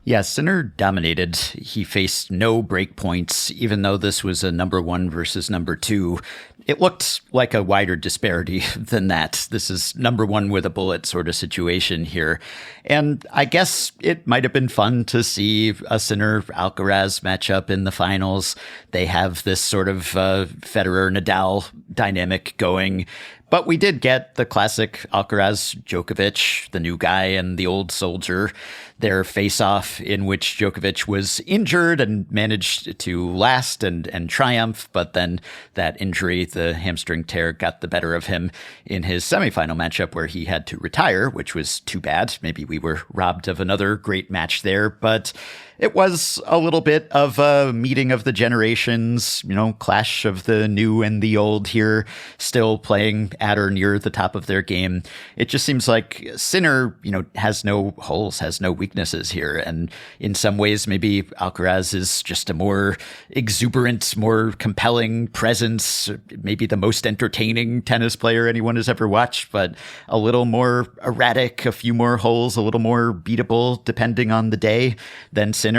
Yeah, Sinner dominated. He faced no break points, even though this was a number 1 versus number 2. It looked like a wider disparity than that. This is number 1 with a bullet sort of situation here. And I guess it might have been fun to see a Sinner-Alcaraz matchup in the finals. They have this sort of Federer-Nadal dynamic going. But we did get the classic Alcaraz-Djokovic, the new guy and the old soldier, their face-off in which Djokovic was injured and managed to last and triumph, but then that injury, the hamstring tear, got the better of him in his semifinal matchup where he had to retire, which was too bad. Maybe we were robbed of another great match there, but it was a little bit of a meeting of the generations, clash of the new and the old here, still playing at or near the top of their game. It just seems like Sinner, has no holes, has no weaknesses here. And in some ways, maybe Alcaraz is just a more exuberant, more compelling presence, maybe the most entertaining tennis player anyone has ever watched, but a little more erratic, a few more holes, a little more beatable, depending on the day, than Sinner.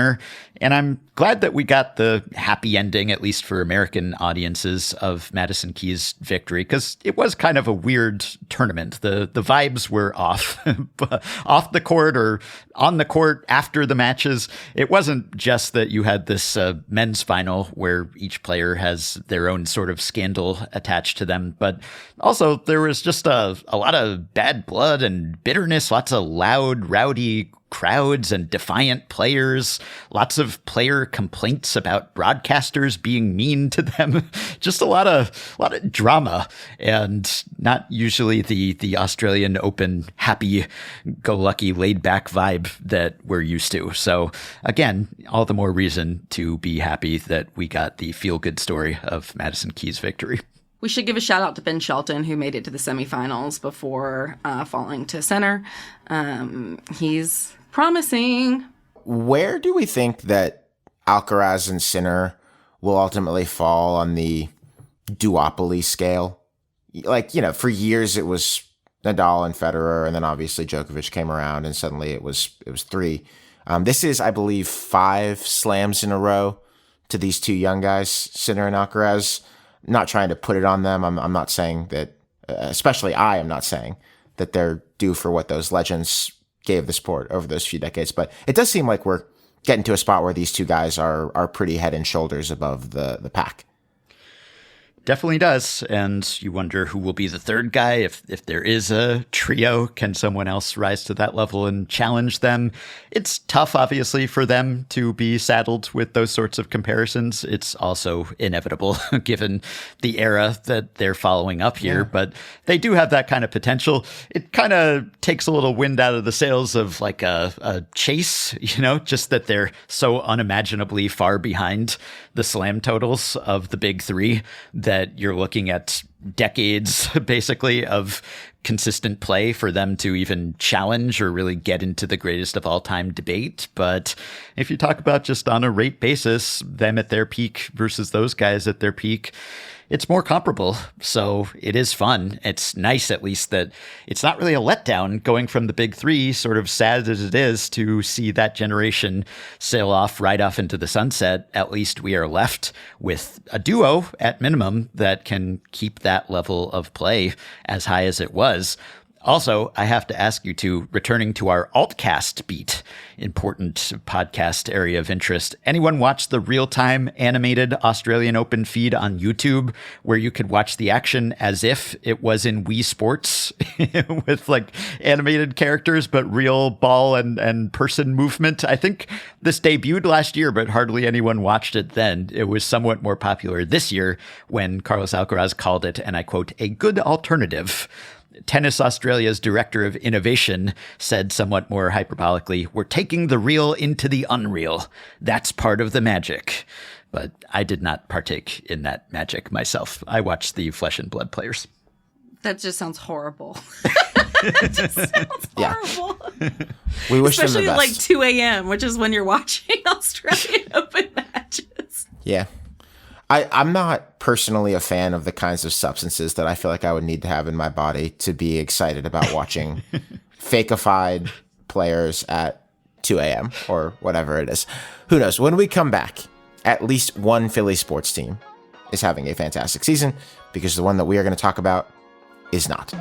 And I'm glad that we got the happy ending, at least for American audiences, of Madison Keys' victory, because it was kind of a weird tournament. The vibes were off, off the court or on the court after the matches. It wasn't just that you had this men's final where each player has their own sort of scandal attached to them, but also there was just a lot of bad blood and bitterness, lots of loud, rowdy crowds and defiant players, lots of player complaints about broadcasters being mean to them, just a lot of drama, and not usually the Australian Open happy-go-lucky laid-back vibe that we're used to. So again, all the more reason to be happy that we got the feel-good story of Madison Keys' victory. We should give a shout out to Ben Shelton, who made it to the semifinals before falling to Sinner. He's promising. Where do we think that Alcaraz and Sinner will ultimately fall on the duopoly scale? Like, for years it was Nadal and Federer, and then obviously Djokovic came around, and suddenly it was 3. This is, I believe, 5 slams in a row to these two young guys, Sinner and Alcaraz. Not trying to put it on them. I'm not saying that, especially I am not saying that they're due for what those legends gave the sport over those few decades. But it does seem like we're getting to a spot where these two guys are pretty head and shoulders above the pack. Definitely does. And you wonder who will be the third guy. If there is a trio, can someone else rise to that level and challenge them? It's tough, obviously, for them to be saddled with those sorts of comparisons. It's also inevitable given the era that they're following up here. Yeah. But they do have that kind of potential. It kind of takes a little wind out of the sails of like a chase, just that they're so unimaginably far behind the slam totals of the big three that you're looking at decades basically of consistent play for them to even challenge or really get into the greatest of all time debate. But if you talk about just on a rate basis, them at their peak versus those guys at their peak, it's more comparable. So it is fun. It's nice, at least, that it's not really a letdown going from the big three, sort of sad as it is to see that generation sail off right off into the sunset. At least we are left with a duo at minimum that can keep that level of play as high as it was. Also, I have to ask you to, returning to our Altcast beat, important podcast area of interest. Anyone watch the real-time animated Australian Open feed on YouTube where you could watch the action as if it was in Wii Sports with like animated characters, but real ball and person movement? I think this debuted last year, but hardly anyone watched it then. It was somewhat more popular this year when Carlos Alcaraz called it, and I quote, a good alternative. Tennis Australia's director of innovation said somewhat more hyperbolically, we're taking the real into the unreal. That's part of the magic. But I did not partake in that magic myself. I watched the Flesh and Blood players. That just sounds horrible. It just sounds horrible. We wish Especially them at the best. like 2 a.m., which is when you're watching Australian Open matches. Yeah. I'm not personally a fan of the kinds of substances that I feel like I would need to have in my body to be excited about watching fakeified players at 2 a.m. or whatever it is. Who knows? When we come back, at least one Philly sports team is having a fantastic season because the one that we are going to talk about is not.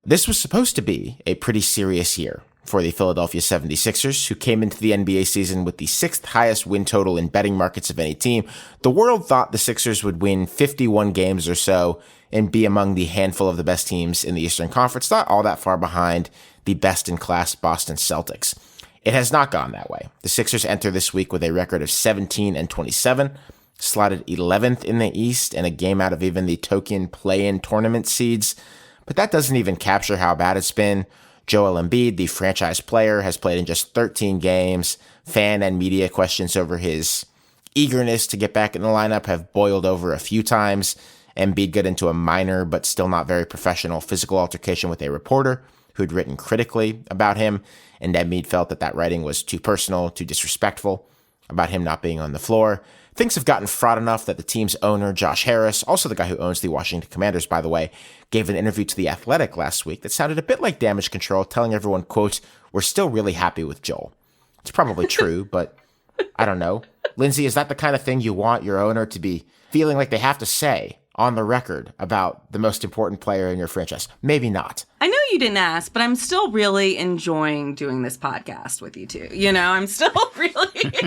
This was supposed to be a pretty serious year for the Philadelphia 76ers, who came into the NBA season with the sixth highest win total in betting markets of any team. The world thought the Sixers would win 51 games or so and be among the handful of the best teams in the Eastern Conference, not all that far behind the best-in-class Boston Celtics. It has not gone that way. The Sixers enter this week with a record of 17-27, slotted 11th in the East and a game out of even the token play-in tournament seeds. But that doesn't even capture how bad it's been. Joel Embiid, the franchise player, has played in just 13 games. Fan and media questions over his eagerness to get back in the lineup have boiled over a few times. Embiid got into a minor but still not very professional physical altercation with a reporter who'd written critically about him, and Embiid felt that writing was too personal, too disrespectful about him not being on the floor. Things have gotten fraught enough that the team's owner, Josh Harris, also the guy who owns the Washington Commanders, by the way, gave an interview to The Athletic last week that sounded a bit like damage control, telling everyone, quote, we're still really happy with Joel. It's probably true, but I don't know. Lindsay, is that the kind of thing you want your owner to be feeling like they have to say on the record about the most important player in your franchise? Maybe not. I know you didn't ask, but I'm still really enjoying doing this podcast with you two. I'm still really,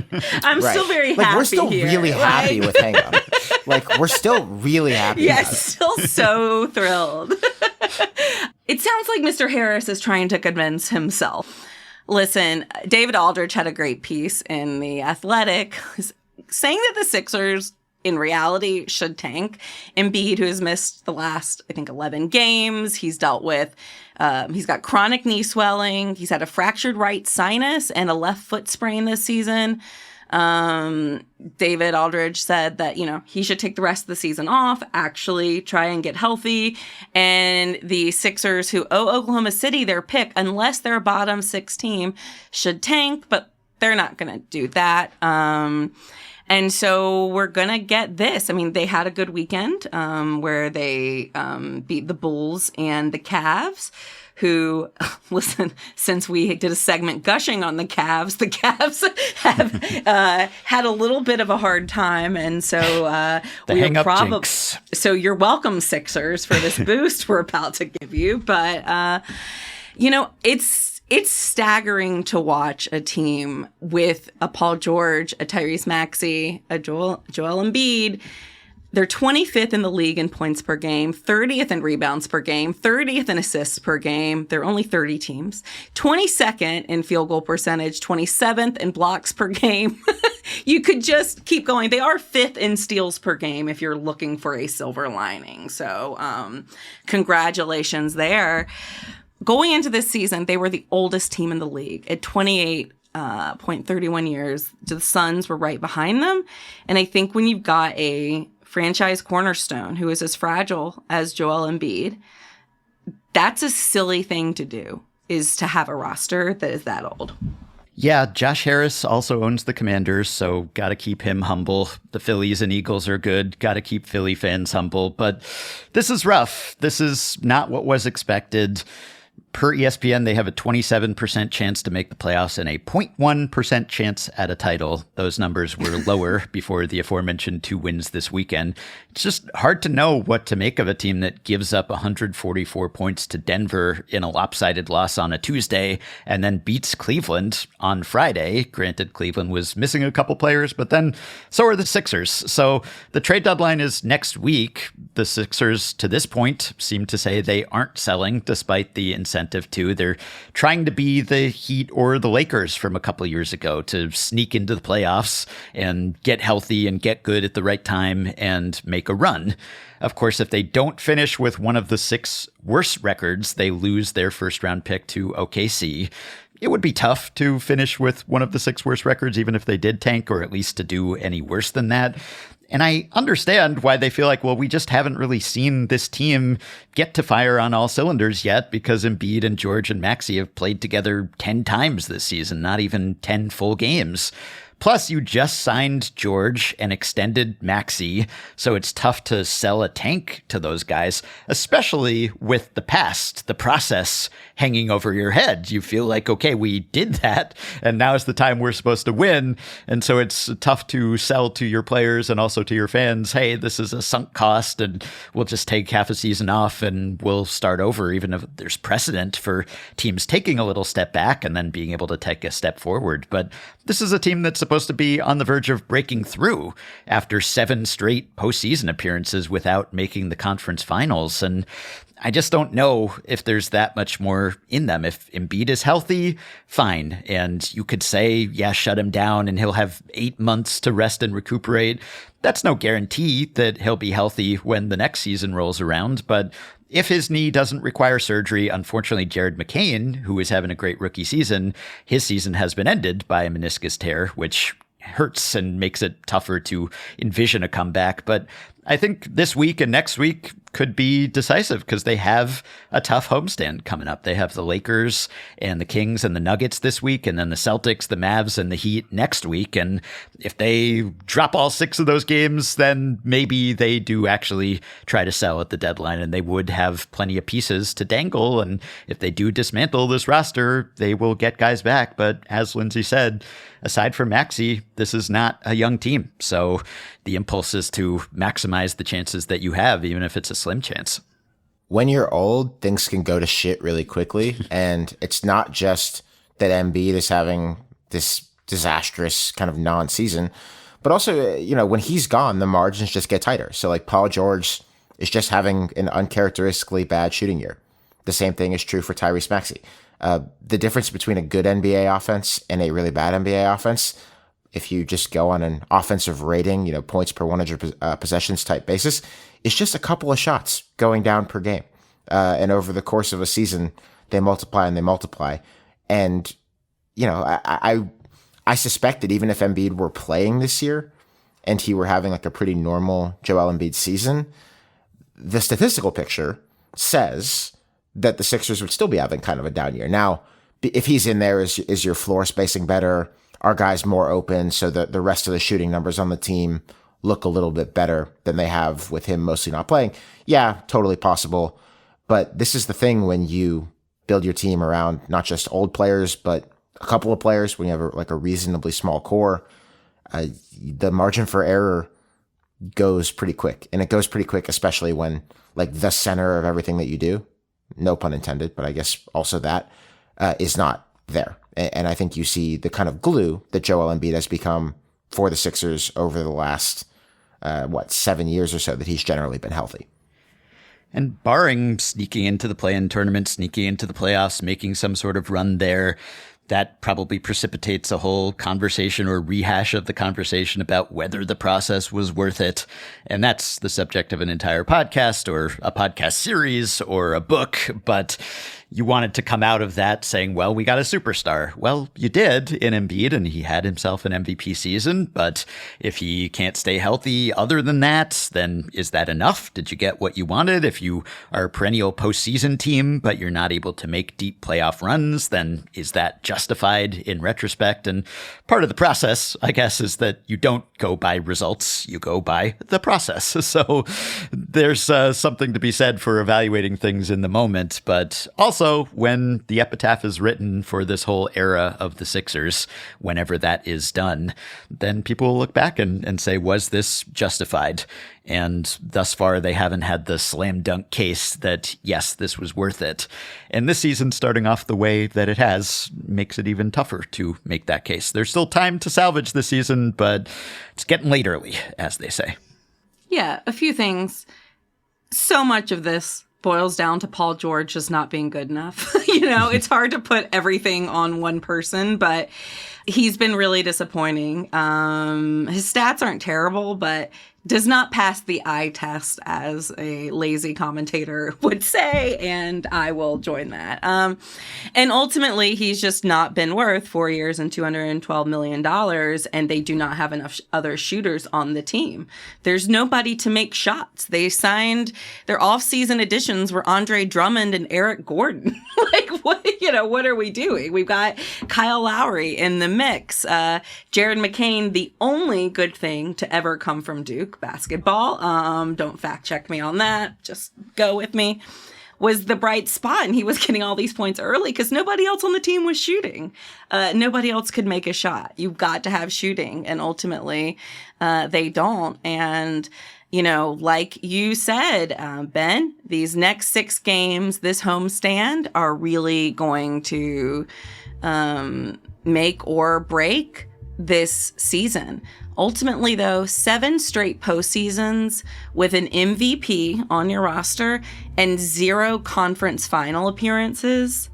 I'm right. still very happy. Happy we're still here. really happy with Hang Up. We're still really happy. Yes, still so thrilled. It sounds like Mr. Harris is trying to convince himself. Listen, David Aldridge had a great piece in The Athletic saying that the Sixers in reality should tank. Embiid, who has missed the last, I think, 11 games. He's dealt with, he's got chronic knee swelling. He's had a fractured right sinus and a left foot sprain this season. David Aldridge said that, he should take the rest of the season off, actually try and get healthy. And the Sixers, who owe Oklahoma City their pick, unless they're a bottom six team, should tank, but they're not going to do that. And so we're going to get this. I mean, they had a good weekend where they beat the Bulls and the Cavs. who, listen, since we did a segment gushing on the Cavs have had a little bit of a hard time. And so we are probably, so you're welcome, Sixers, for this boost we're about to give you. But, it's staggering to watch a team with a Paul George, a Tyrese Maxey, a Joel Embiid. They're 25th in the league in points per game, 30th in rebounds per game, 30th in assists per game. There are only 30 teams. 22nd in field goal percentage, 27th in blocks per game. You could just keep going. They are 5th in steals per game if you're looking for a silver lining. So congratulations there. Going into this season, they were the oldest team in the league at 28.31 years. The Suns were right behind them. And I think when you've got a franchise cornerstone who is as fragile as Joel Embiid, that's a silly thing to do, is to have a roster that is that old. Yeah, Josh Harris also owns the Commanders, so got to keep him humble. The Phillies and Eagles are good. Got to keep Philly fans humble. But this is rough. This is not what was expected. Per ESPN, they have a 27% chance to make the playoffs and a 0.1% chance at a title. Those numbers were lower before the aforementioned 2 wins this weekend. It's just hard to know what to make of a team that gives up 144 points to Denver in a lopsided loss on a Tuesday and then beats Cleveland on Friday. Granted, Cleveland was missing a couple players, but then so are the Sixers. So the trade deadline is next week. The Sixers, to this point, seem to say they aren't selling despite the incentive to. They're trying to be the Heat or the Lakers from a couple of years ago, to sneak into the playoffs and get healthy and get good at the right time and make a run. Of course, if they don't finish with one of the 6 worst records, they lose their first round pick to OKC. It would be tough to finish with one of the 6 worst records, even if they did tank, or at least to do any worse than that. And I understand why they feel like, well, we just haven't really seen this team get to fire on all cylinders yet, because Embiid and George and Maxey have played together 10 times this season, not even 10 full games. Plus, you just signed George and extended Maxey, so it's tough to sell a tank to those guys, especially with the past, the process hanging over your head. You feel like, okay, we did that, and now is the time we're supposed to win. And so it's tough to sell to your players and also to your fans, hey, this is a sunk cost, and we'll just take half a season off and we'll start over, even if there's precedent for teams taking a little step back and then being able to take a step forward. But this is a team that's supposed to be on the verge of breaking through after 7 straight postseason appearances without making the conference finals. And I just don't know if there's that much more in them. If Embiid is healthy, fine. And you could say, yeah, shut him down and he'll have 8 months to rest and recuperate. That's no guarantee that he'll be healthy when the next season rolls around. But if his knee doesn't require surgery, unfortunately, Jared McCain, who is having a great rookie season, his season has been ended by a meniscus tear, which hurts and makes it tougher to envision a comeback. But I think this week and next week could be decisive because they have a tough homestand coming up. They have the Lakers and the Kings and the Nuggets this week, and then the Celtics, the Mavs, and the Heat next week. And if they drop all 6 of those games, then maybe they do actually try to sell at the deadline, and they would have plenty of pieces to dangle. And if they do dismantle this roster, they will get guys back. But as Lindsay said, aside from Maxey, this is not a young team. So the impulse is to maximize the chances that you have, even if it's a slim chance. When you're old, things can go to shit really quickly. And it's not just that Embiid is having this disastrous kind of non-season, but also, when he's gone, the margins just get tighter. So like Paul George is just having an uncharacteristically bad shooting year. The same thing is true for Tyrese Maxey. The difference between a good NBA offense and a really bad NBA offense, if you just go on an offensive rating, points per 100 possessions type basis, it's just a couple of shots going down per game. And over the course of a season, they multiply and they multiply. And, I suspect that even if Embiid were playing this year and he were having like a pretty normal Joel Embiid season, the statistical picture says that the Sixers would still be having kind of a down year. Now, if he's in there, is your floor spacing better? Are guys more open so that the rest of the shooting numbers on the team look a little bit better than they have with him mostly not playing? Yeah, totally possible. But this is the thing when you build your team around not just old players, but a couple of players when you have a reasonably small core, the margin for error goes pretty quick. And it goes pretty quick, especially when like the center of everything that you do, no pun intended, but I guess also that is not there. And I think you see the kind of glue that Joel Embiid has become for the Sixers over the last, 7 years or so that he's generally been healthy. And barring sneaking into the play-in tournament, sneaking into the playoffs, making some sort of run there, that probably precipitates a whole conversation or rehash of the conversation about whether the process was worth it. And that's the subject of an entire podcast or a podcast series or a book. But you wanted to come out of that saying, well, we got a superstar. Well, you did in Embiid, and he had himself an MVP season. But if he can't stay healthy other than that, then is that enough? Did you get what you wanted? If you are a perennial postseason team, but you're not able to make deep playoff runs, then is that justified in retrospect? And part of the process, I guess, is that you don't go by results, you go by the process. So there's something to be said for evaluating things in the moment, but also when the epitaph is written for this whole era of the Sixers, whenever that is done, then people will look back and say, was this justified? And thus far, they haven't had the slam dunk case that, yes, this was worth it. And this season, starting off the way that it has, makes it even tougher to make that case. There's still time to salvage this season, but it's getting late early, as they say. Yeah, a few things. So much of this boils down to Paul George just not being good enough. It's hard to put everything on one person, but he's been really disappointing. His stats aren't terrible, but does not pass the eye test, as a lazy commentator would say, and I will join that. And ultimately, he's just not been worth 4 years and $212 million, and they do not have enough other shooters on the team. There's nobody to make shots. They signed their off-season additions were Andre Drummond and Eric Gordon. What are we doing? We've got Kyle Lowry in the mix. Jared McCain, the only good thing to ever come from Duke basketball, don't fact check me on that, just go with me, was the bright spot, and he was getting all these points early because nobody else on the team was shooting. Nobody else could make a shot. You've got to have shooting, and ultimately they don't. And like you said, Ben, these next 6 games, this homestand, are really going to make or break this season. Ultimately, though, 7 straight postseasons with an MVP on your roster and 0 conference final appearances,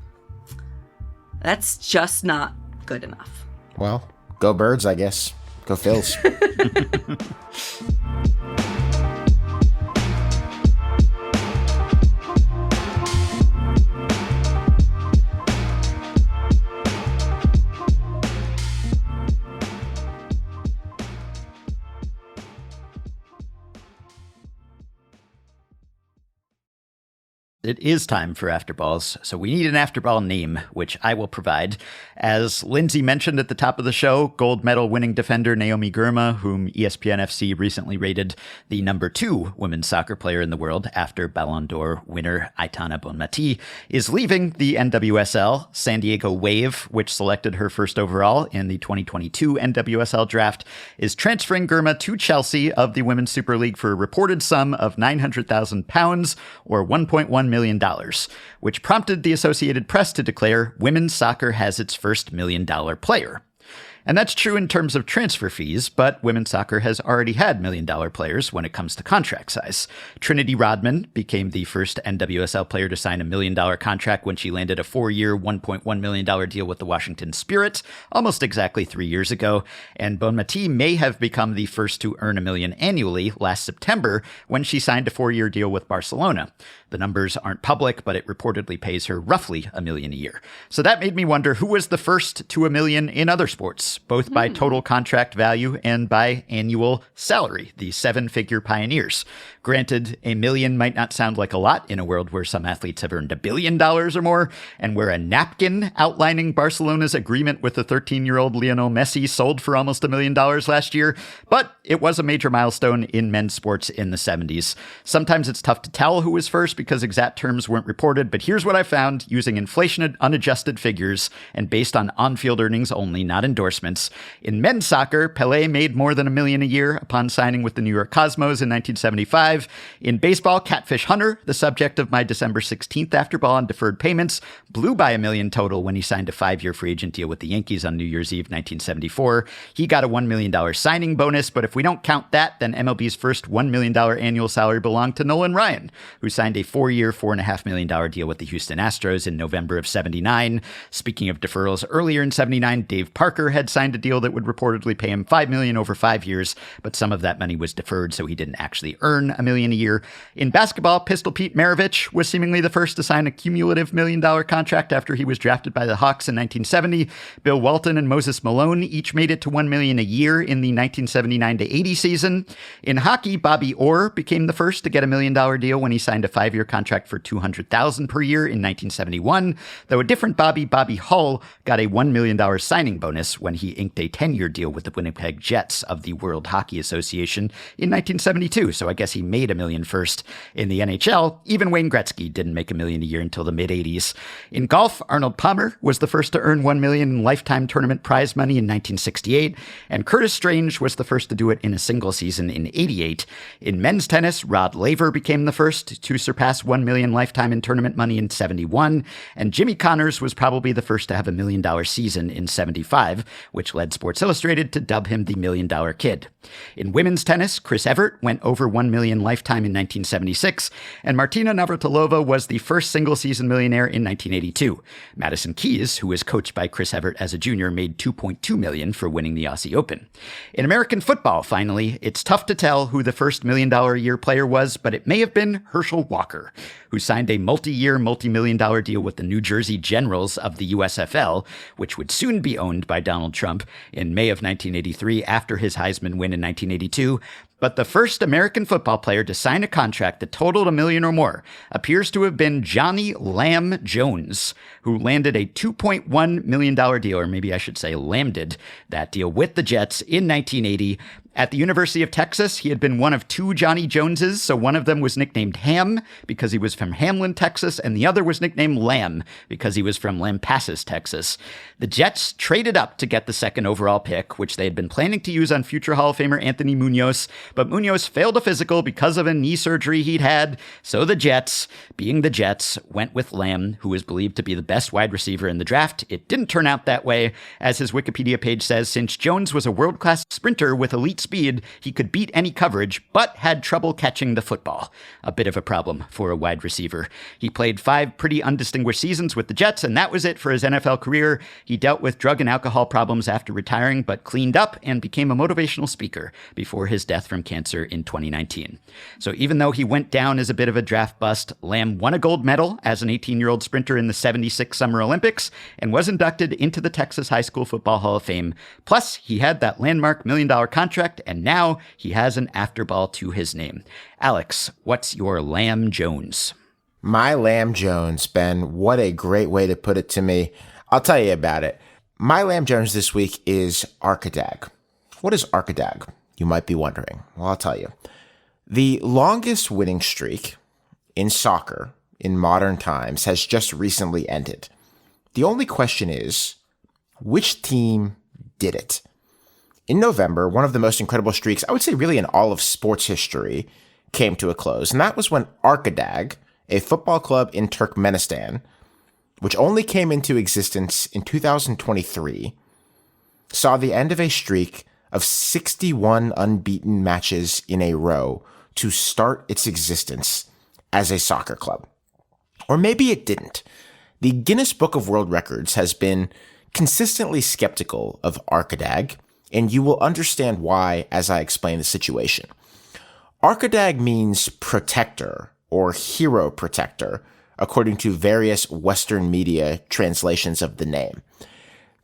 that's just not good enough. Well, go Birds, I guess. Go Phils. It is time for Afterballs, so we need an Afterball name, which I will provide. As Lindsay mentioned at the top of the show, gold medal winning defender Naomi Girma, whom ESPN FC recently rated the number 2 women's soccer player in the world after Ballon d'Or winner Aitana Bonmati, is leaving the NWSL. San Diego Wave, which selected her first overall in the 2022 NWSL draft, is transferring Girma to Chelsea of the Women's Super League for a reported sum of £900,000 or $1.1 million, which prompted the Associated Press to declare women's soccer has its first $1 million player. And that's true in terms of transfer fees, but women's soccer has already had $1 million players when it comes to contract size. Trinity Rodman became the first NWSL player to sign a $1 million contract when she landed a 4-year, $1.1 million deal with the Washington Spirit almost exactly 3 years ago. And Bonmati may have become the first to earn $1 million annually last September when she signed a 4-year deal with Barcelona. The numbers aren't public, but it reportedly pays her roughly $1 million a year. So that made me wonder who was the first to $1 million in other sports. Players, both by total contract value and by annual salary, the 7-figure pioneers. Granted, $1 million might not sound like a lot in a world where some athletes have earned $1 billion or more, and where a napkin outlining Barcelona's agreement with the 13-year-old Lionel Messi sold for almost $1 million last year, but it was a major milestone in men's sports in the 70s. Sometimes it's tough to tell who was first because exact terms weren't reported, but here's what I found using inflation unadjusted figures and based on on-field earnings only, not endorsements. In men's soccer, Pelé made more than $1 million a year upon signing with the New York Cosmos in 1975. In baseball, Catfish Hunter, the subject of my December 16th afterball on deferred payments, blew by $1 million total when he signed a 5-year free agent deal with the Yankees on New Year's Eve 1974. He got a $1 million signing bonus, but if we don't count that, then MLB's first $1 million annual salary belonged to Nolan Ryan, who signed a 4-year, $4.5 million deal with the Houston Astros in November of 79. Speaking of deferrals, earlier in 79, Dave Parker had signed a deal that would reportedly pay him $5 million over 5 years, but some of that money was deferred, so he didn't actually earn $1 million a year. In basketball, Pistol Pete Maravich was seemingly the first to sign a cumulative $1 million contract after he was drafted by the Hawks in 1970. Bill Walton and Moses Malone each made it to $1 million a year in the 1979-80 season. In hockey, Bobby Orr became the first to get $1 million deal when he signed a 5-year contract for $200,000 per year in 1971, though a different Bobby Hull, got a $1 million signing bonus when he inked a 10-year deal with the Winnipeg Jets of the World Hockey Association in 1972, so I guess he made $1 million first. In the NHL, even Wayne Gretzky didn't make $1 million a year until the mid-80s. In golf, Arnold Palmer was the first to earn $1 million in lifetime tournament prize money in 1968, and Curtis Strange was the first to do it in a single season in 88. In men's tennis, Rod Laver became the first to surpass $1 million lifetime in tournament money in 71, and Jimmy Connors was probably the first to have $1 million season in 75, which led Sports Illustrated to dub him the $1 Million Kid. In women's tennis, Chris Evert went over $1 million lifetime in 1976, and Martina Navratilova was the first single-season millionaire in 1982. Madison Keys, who was coached by Chris Evert as a junior, made $2.2 million for winning the Aussie Open. In American football, finally, it's tough to tell who the first $1 million a year player was, but it may have been Herschel Walker, who signed a multi-year, multi-million dollar deal with the New Jersey Generals of the USFL, which would soon be owned by Donald Trump, in May of 1983 after his Heisman win in 1982. But the first American football player to sign a contract that totaled $1 million or more appears to have been Johnny Lamb Jones, who landed a $2.1 million deal, or maybe I should say landed that deal with the Jets in 1980. At the University of Texas, he had been one of 2 Johnny Joneses, so one of them was nicknamed Ham because he was from Hamlin, Texas, and the other was nicknamed Lamb because he was from Lampasas, Texas. The Jets traded up to get the second overall pick, which they had been planning to use on future Hall of Famer Anthony Munoz, but Munoz failed a physical because of a knee surgery he'd had, so the Jets, being the Jets, went with Lamb, who was believed to be the best wide receiver in the draft. It didn't turn out that way. As his Wikipedia page says, since Jones was a world-class sprinter with elite speed, he could beat any coverage, but had trouble catching the football. A bit of a problem for a wide receiver. He played 5 pretty undistinguished seasons with the Jets, and that was it for his NFL career. He dealt with drug and alcohol problems after retiring, but cleaned up and became a motivational speaker before his death from cancer in 2019. So even though he went down as a bit of a draft bust, Lamb won a gold medal as an 18-year-old sprinter in the 76 Summer Olympics and was inducted into the Texas High School Football Hall of Fame. Plus, he had that landmark $1 million contract, and now he has an afterball to his name. Alex, what's your Lamb Jones? My Lamb Jones, Ben. What a great way to put it to me. I'll tell you about it. My Lamb Jones this week is Arkadag. What is Arkadag? You might be wondering. Well, I'll tell you. The longest winning streak in soccer in modern times has just recently ended. The only question is, which team did it? In November, one of the most incredible streaks, I would say really in all of sports history, came to a close. And that was when Arkadag, a football club in Turkmenistan, which only came into existence in 2023, saw the end of a streak of 61 unbeaten matches in a row to start its existence as a soccer club. Or maybe it didn't. The Guinness Book of World Records has been consistently skeptical of Arkadag, and you will understand why as I explain the situation. Arkadag means protector or hero protector, according to various Western media translations of the name.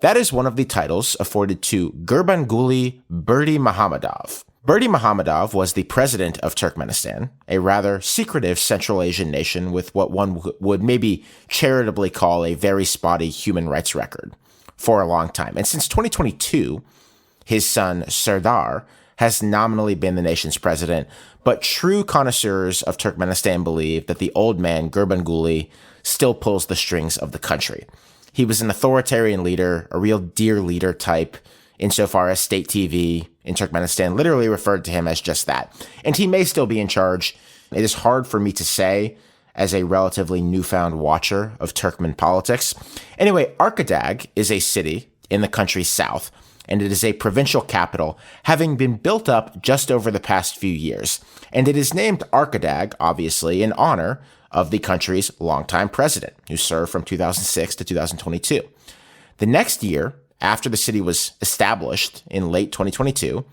That is one of the titles afforded to Gurbanguly Berdimuhamedov. Berdimuhamedov was the president of Turkmenistan, a rather secretive Central Asian nation with what one would maybe charitably call a very spotty human rights record for a long time. And since 2022, his son Serdar has nominally been the nation's president, but true connoisseurs of Turkmenistan believe that the old man Gurbanguly still pulls the strings of the country. He was an authoritarian leader, a real dear leader type, insofar as state TV in Turkmenistan literally referred to him as just that. And he may still be in charge. It is hard for me to say as a relatively newfound watcher of Turkmen politics. Anyway, Arkhadag is a city in the country's south, and it is a provincial capital, having been built up just over the past few years. And it is named Arkhadag, obviously, in honor of the country's longtime president, who served from 2006 to 2022. The next year, after the city was established in late 2022,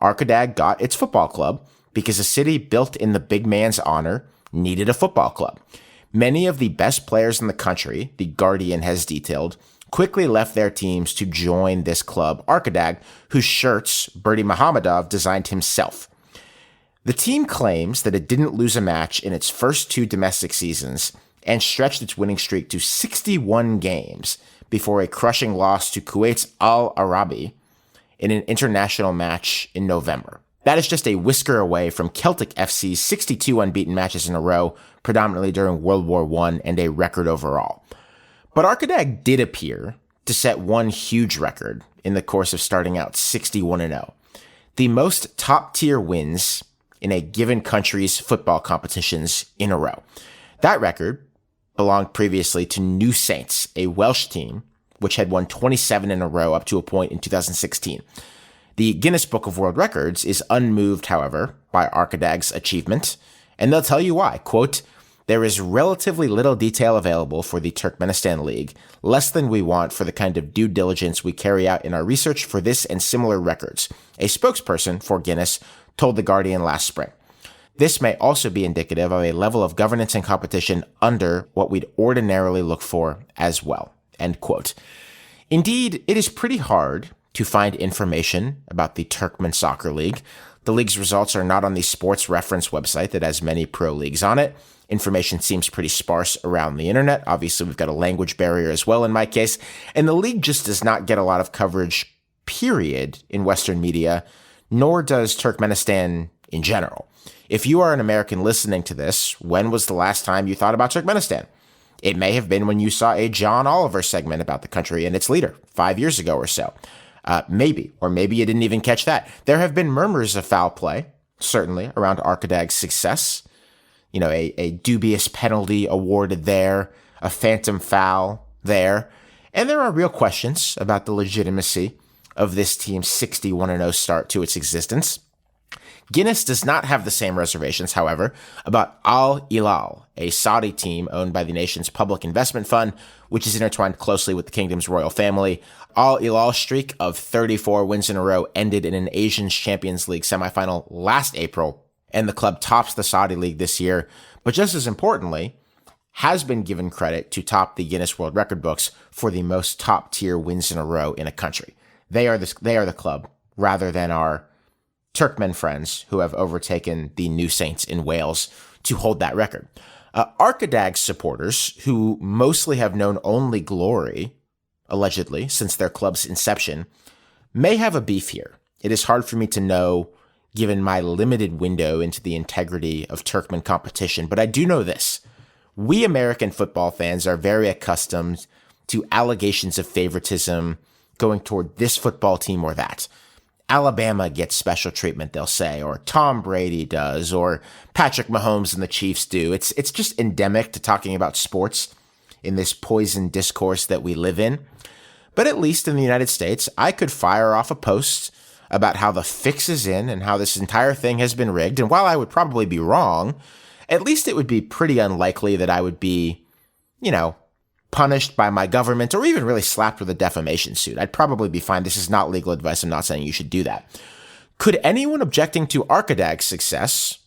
Arkhadag got its football club because a city built in the big man's honor needed a football club. Many of the best players in the country, The Guardian has detailed, quickly left their teams to join this club, Arkhadag, whose shirts Berdimuhamedov designed himself. The team claims that it didn't lose a match in its first 2 domestic seasons and stretched its winning streak to 61 games before a crushing loss to Kuwait's Al Arabi in an international match in November. That is just a whisker away from Celtic FC's 62 unbeaten matches in a row, predominantly during World War I, and a record overall. But Arkhadag did appear to set one huge record in the course of starting out 61-0. The most top-tier wins in a given country's football competitions in a row. That record belonged previously to New Saints, a Welsh team, which had won 27 in a row up to a point in 2016. The Guinness Book of World Records is unmoved, however, by Arkhadag's achievement, and they'll tell you why. Quote, "There is relatively little detail available for the Turkmenistan League, less than we want for the kind of due diligence we carry out in our research for this and similar records," a spokesperson for Guinness told The Guardian last spring. This may also be indicative of a level of governance and competition under what we'd ordinarily look for as well. End quote. Indeed, it is pretty hard to find information about the Turkmen Soccer League. The league's results are not on the Sports Reference website that has many pro leagues on it. Information seems pretty sparse around the internet. Obviously, we've got a language barrier as well in my case, and the league just does not get a lot of coverage, period, in Western media, nor does Turkmenistan in general. If you are an American listening to this, when was the last time you thought about Turkmenistan? It may have been when you saw a John Oliver segment about the country and its leader 5 years ago or so. Maybe you didn't even catch that. There have been murmurs of foul play, certainly, around Arkhadag's success. You know, a dubious penalty awarded there, a phantom foul there. And there are real questions about the legitimacy of this team's 61-0 start to its existence. Guinness does not have the same reservations, however, about Al Hilal, a Saudi team owned by the nation's public investment fund, which is intertwined closely with the kingdom's royal family. Al Hilal's streak of 34 wins in a row ended in an Asian Champions League semifinal last April, and the club tops the Saudi League this year, but just as importantly, has been given credit to top the Guinness World Record books for the most top-tier wins in a row in a country. They are the club, rather than our Turkmen friends who have overtaken the New Saints in Wales to hold that record. Arkhadag supporters, who mostly have known only glory, allegedly, since their club's inception, may have a beef here. It is hard for me to know, given my limited window into the integrity of Turkmen competition, but I do know this. We American football fans are very accustomed to allegations of favoritism going toward this football team or that. Alabama gets special treatment, they'll say, or Tom Brady does, or Patrick Mahomes and the Chiefs do. It's just endemic to talking about sports in this poisoned discourse that we live in. But at least in the United States, I could fire off a post about how the fix is in and how this entire thing has been rigged. And while I would probably be wrong, at least it would be pretty unlikely that I would be, punished by my government or even really slapped with a defamation suit. I'd probably be fine. This is not legal advice. I'm not saying you should do that. Could anyone objecting to Arkhadag's success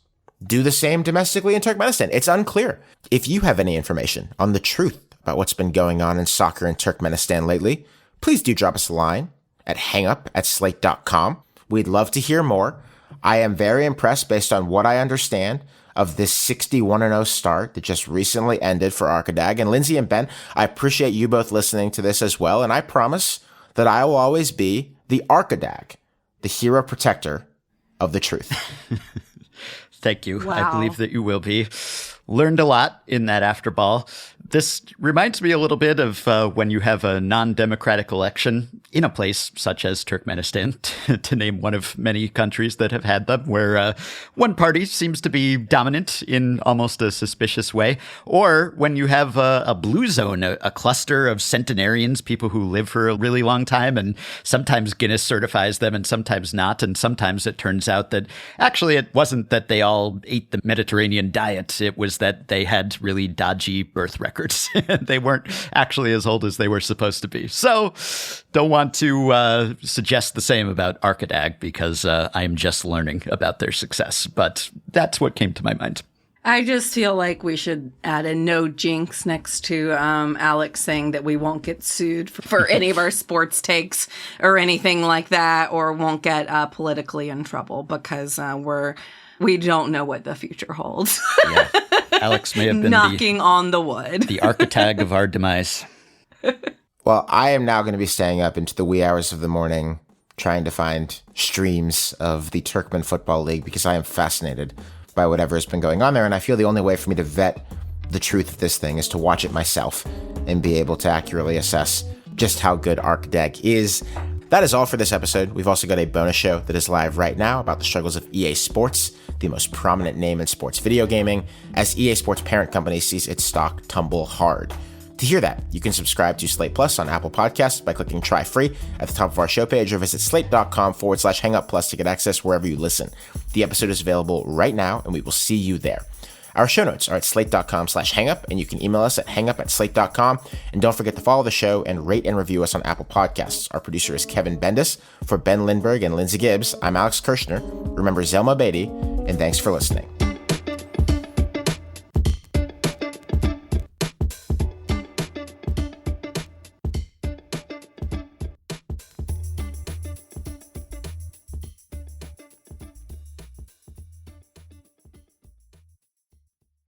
do the same domestically in Turkmenistan? It's unclear. If you have any information on the truth about what's been going on in soccer in Turkmenistan lately, please do drop us a line at hangup@slate.com. We'd love to hear more. I am very impressed based on what I understand of this 61-0 start that just recently ended for Arkadag. And Lindsay and Ben, I appreciate you both listening to this as well. And I promise that I will always be the Arkadag, the hero protector of the truth. Thank you. Wow. I believe that you will be. Learned a lot in that after ball. This reminds me a little bit of when you have a non-democratic election in a place such as Turkmenistan, to name one of many countries that have had them, where one party seems to be dominant in almost a suspicious way, or when you have a blue zone, a cluster of centenarians, people who live for a really long time, and sometimes Guinness certifies them and sometimes not, and sometimes it turns out that actually it wasn't that they all ate the Mediterranean diet, it was that they had really dodgy birth records. They weren't actually as old as they were supposed to be. So don't want to suggest the same about Arkadag because I'm just learning about their success. But that's what came to my mind. I just feel like we should add a no jinx next to Alex saying that we won't get sued for any of our sports takes or anything like that, or won't get politically in trouble because we don't know what the future holds. Yeah. Alex may have been knocking on the wood. The architect of our demise. Well, I am now going to be staying up into the wee hours of the morning trying to find streams of the Turkmen Football League because I am fascinated by whatever has been going on there. And I feel the only way for me to vet the truth of this thing is to watch it myself and be able to accurately assess just how good Arkadag is. That is all for this episode. We've also got a bonus show that is live right now about the struggles of EA Sports, the most prominent name in sports video gaming, as EA Sports parent company sees its stock tumble hard. To hear that, you can subscribe to Slate Plus on Apple Podcasts by clicking Try Free at the top of our show page, or visit slate.com/hangup+ to get access wherever you listen. The episode is available right now, and we will see you there. Our show notes are at slate.com/hangup, and you can email us at hangup@slate.com. And don't forget to follow the show and rate and review us on Apple Podcasts. Our producer is Kevin Bendis. For Ben Lindbergh and Lindsay Gibbs, I'm Alex Kirshner. Remember Zelma Beatty, and thanks for listening.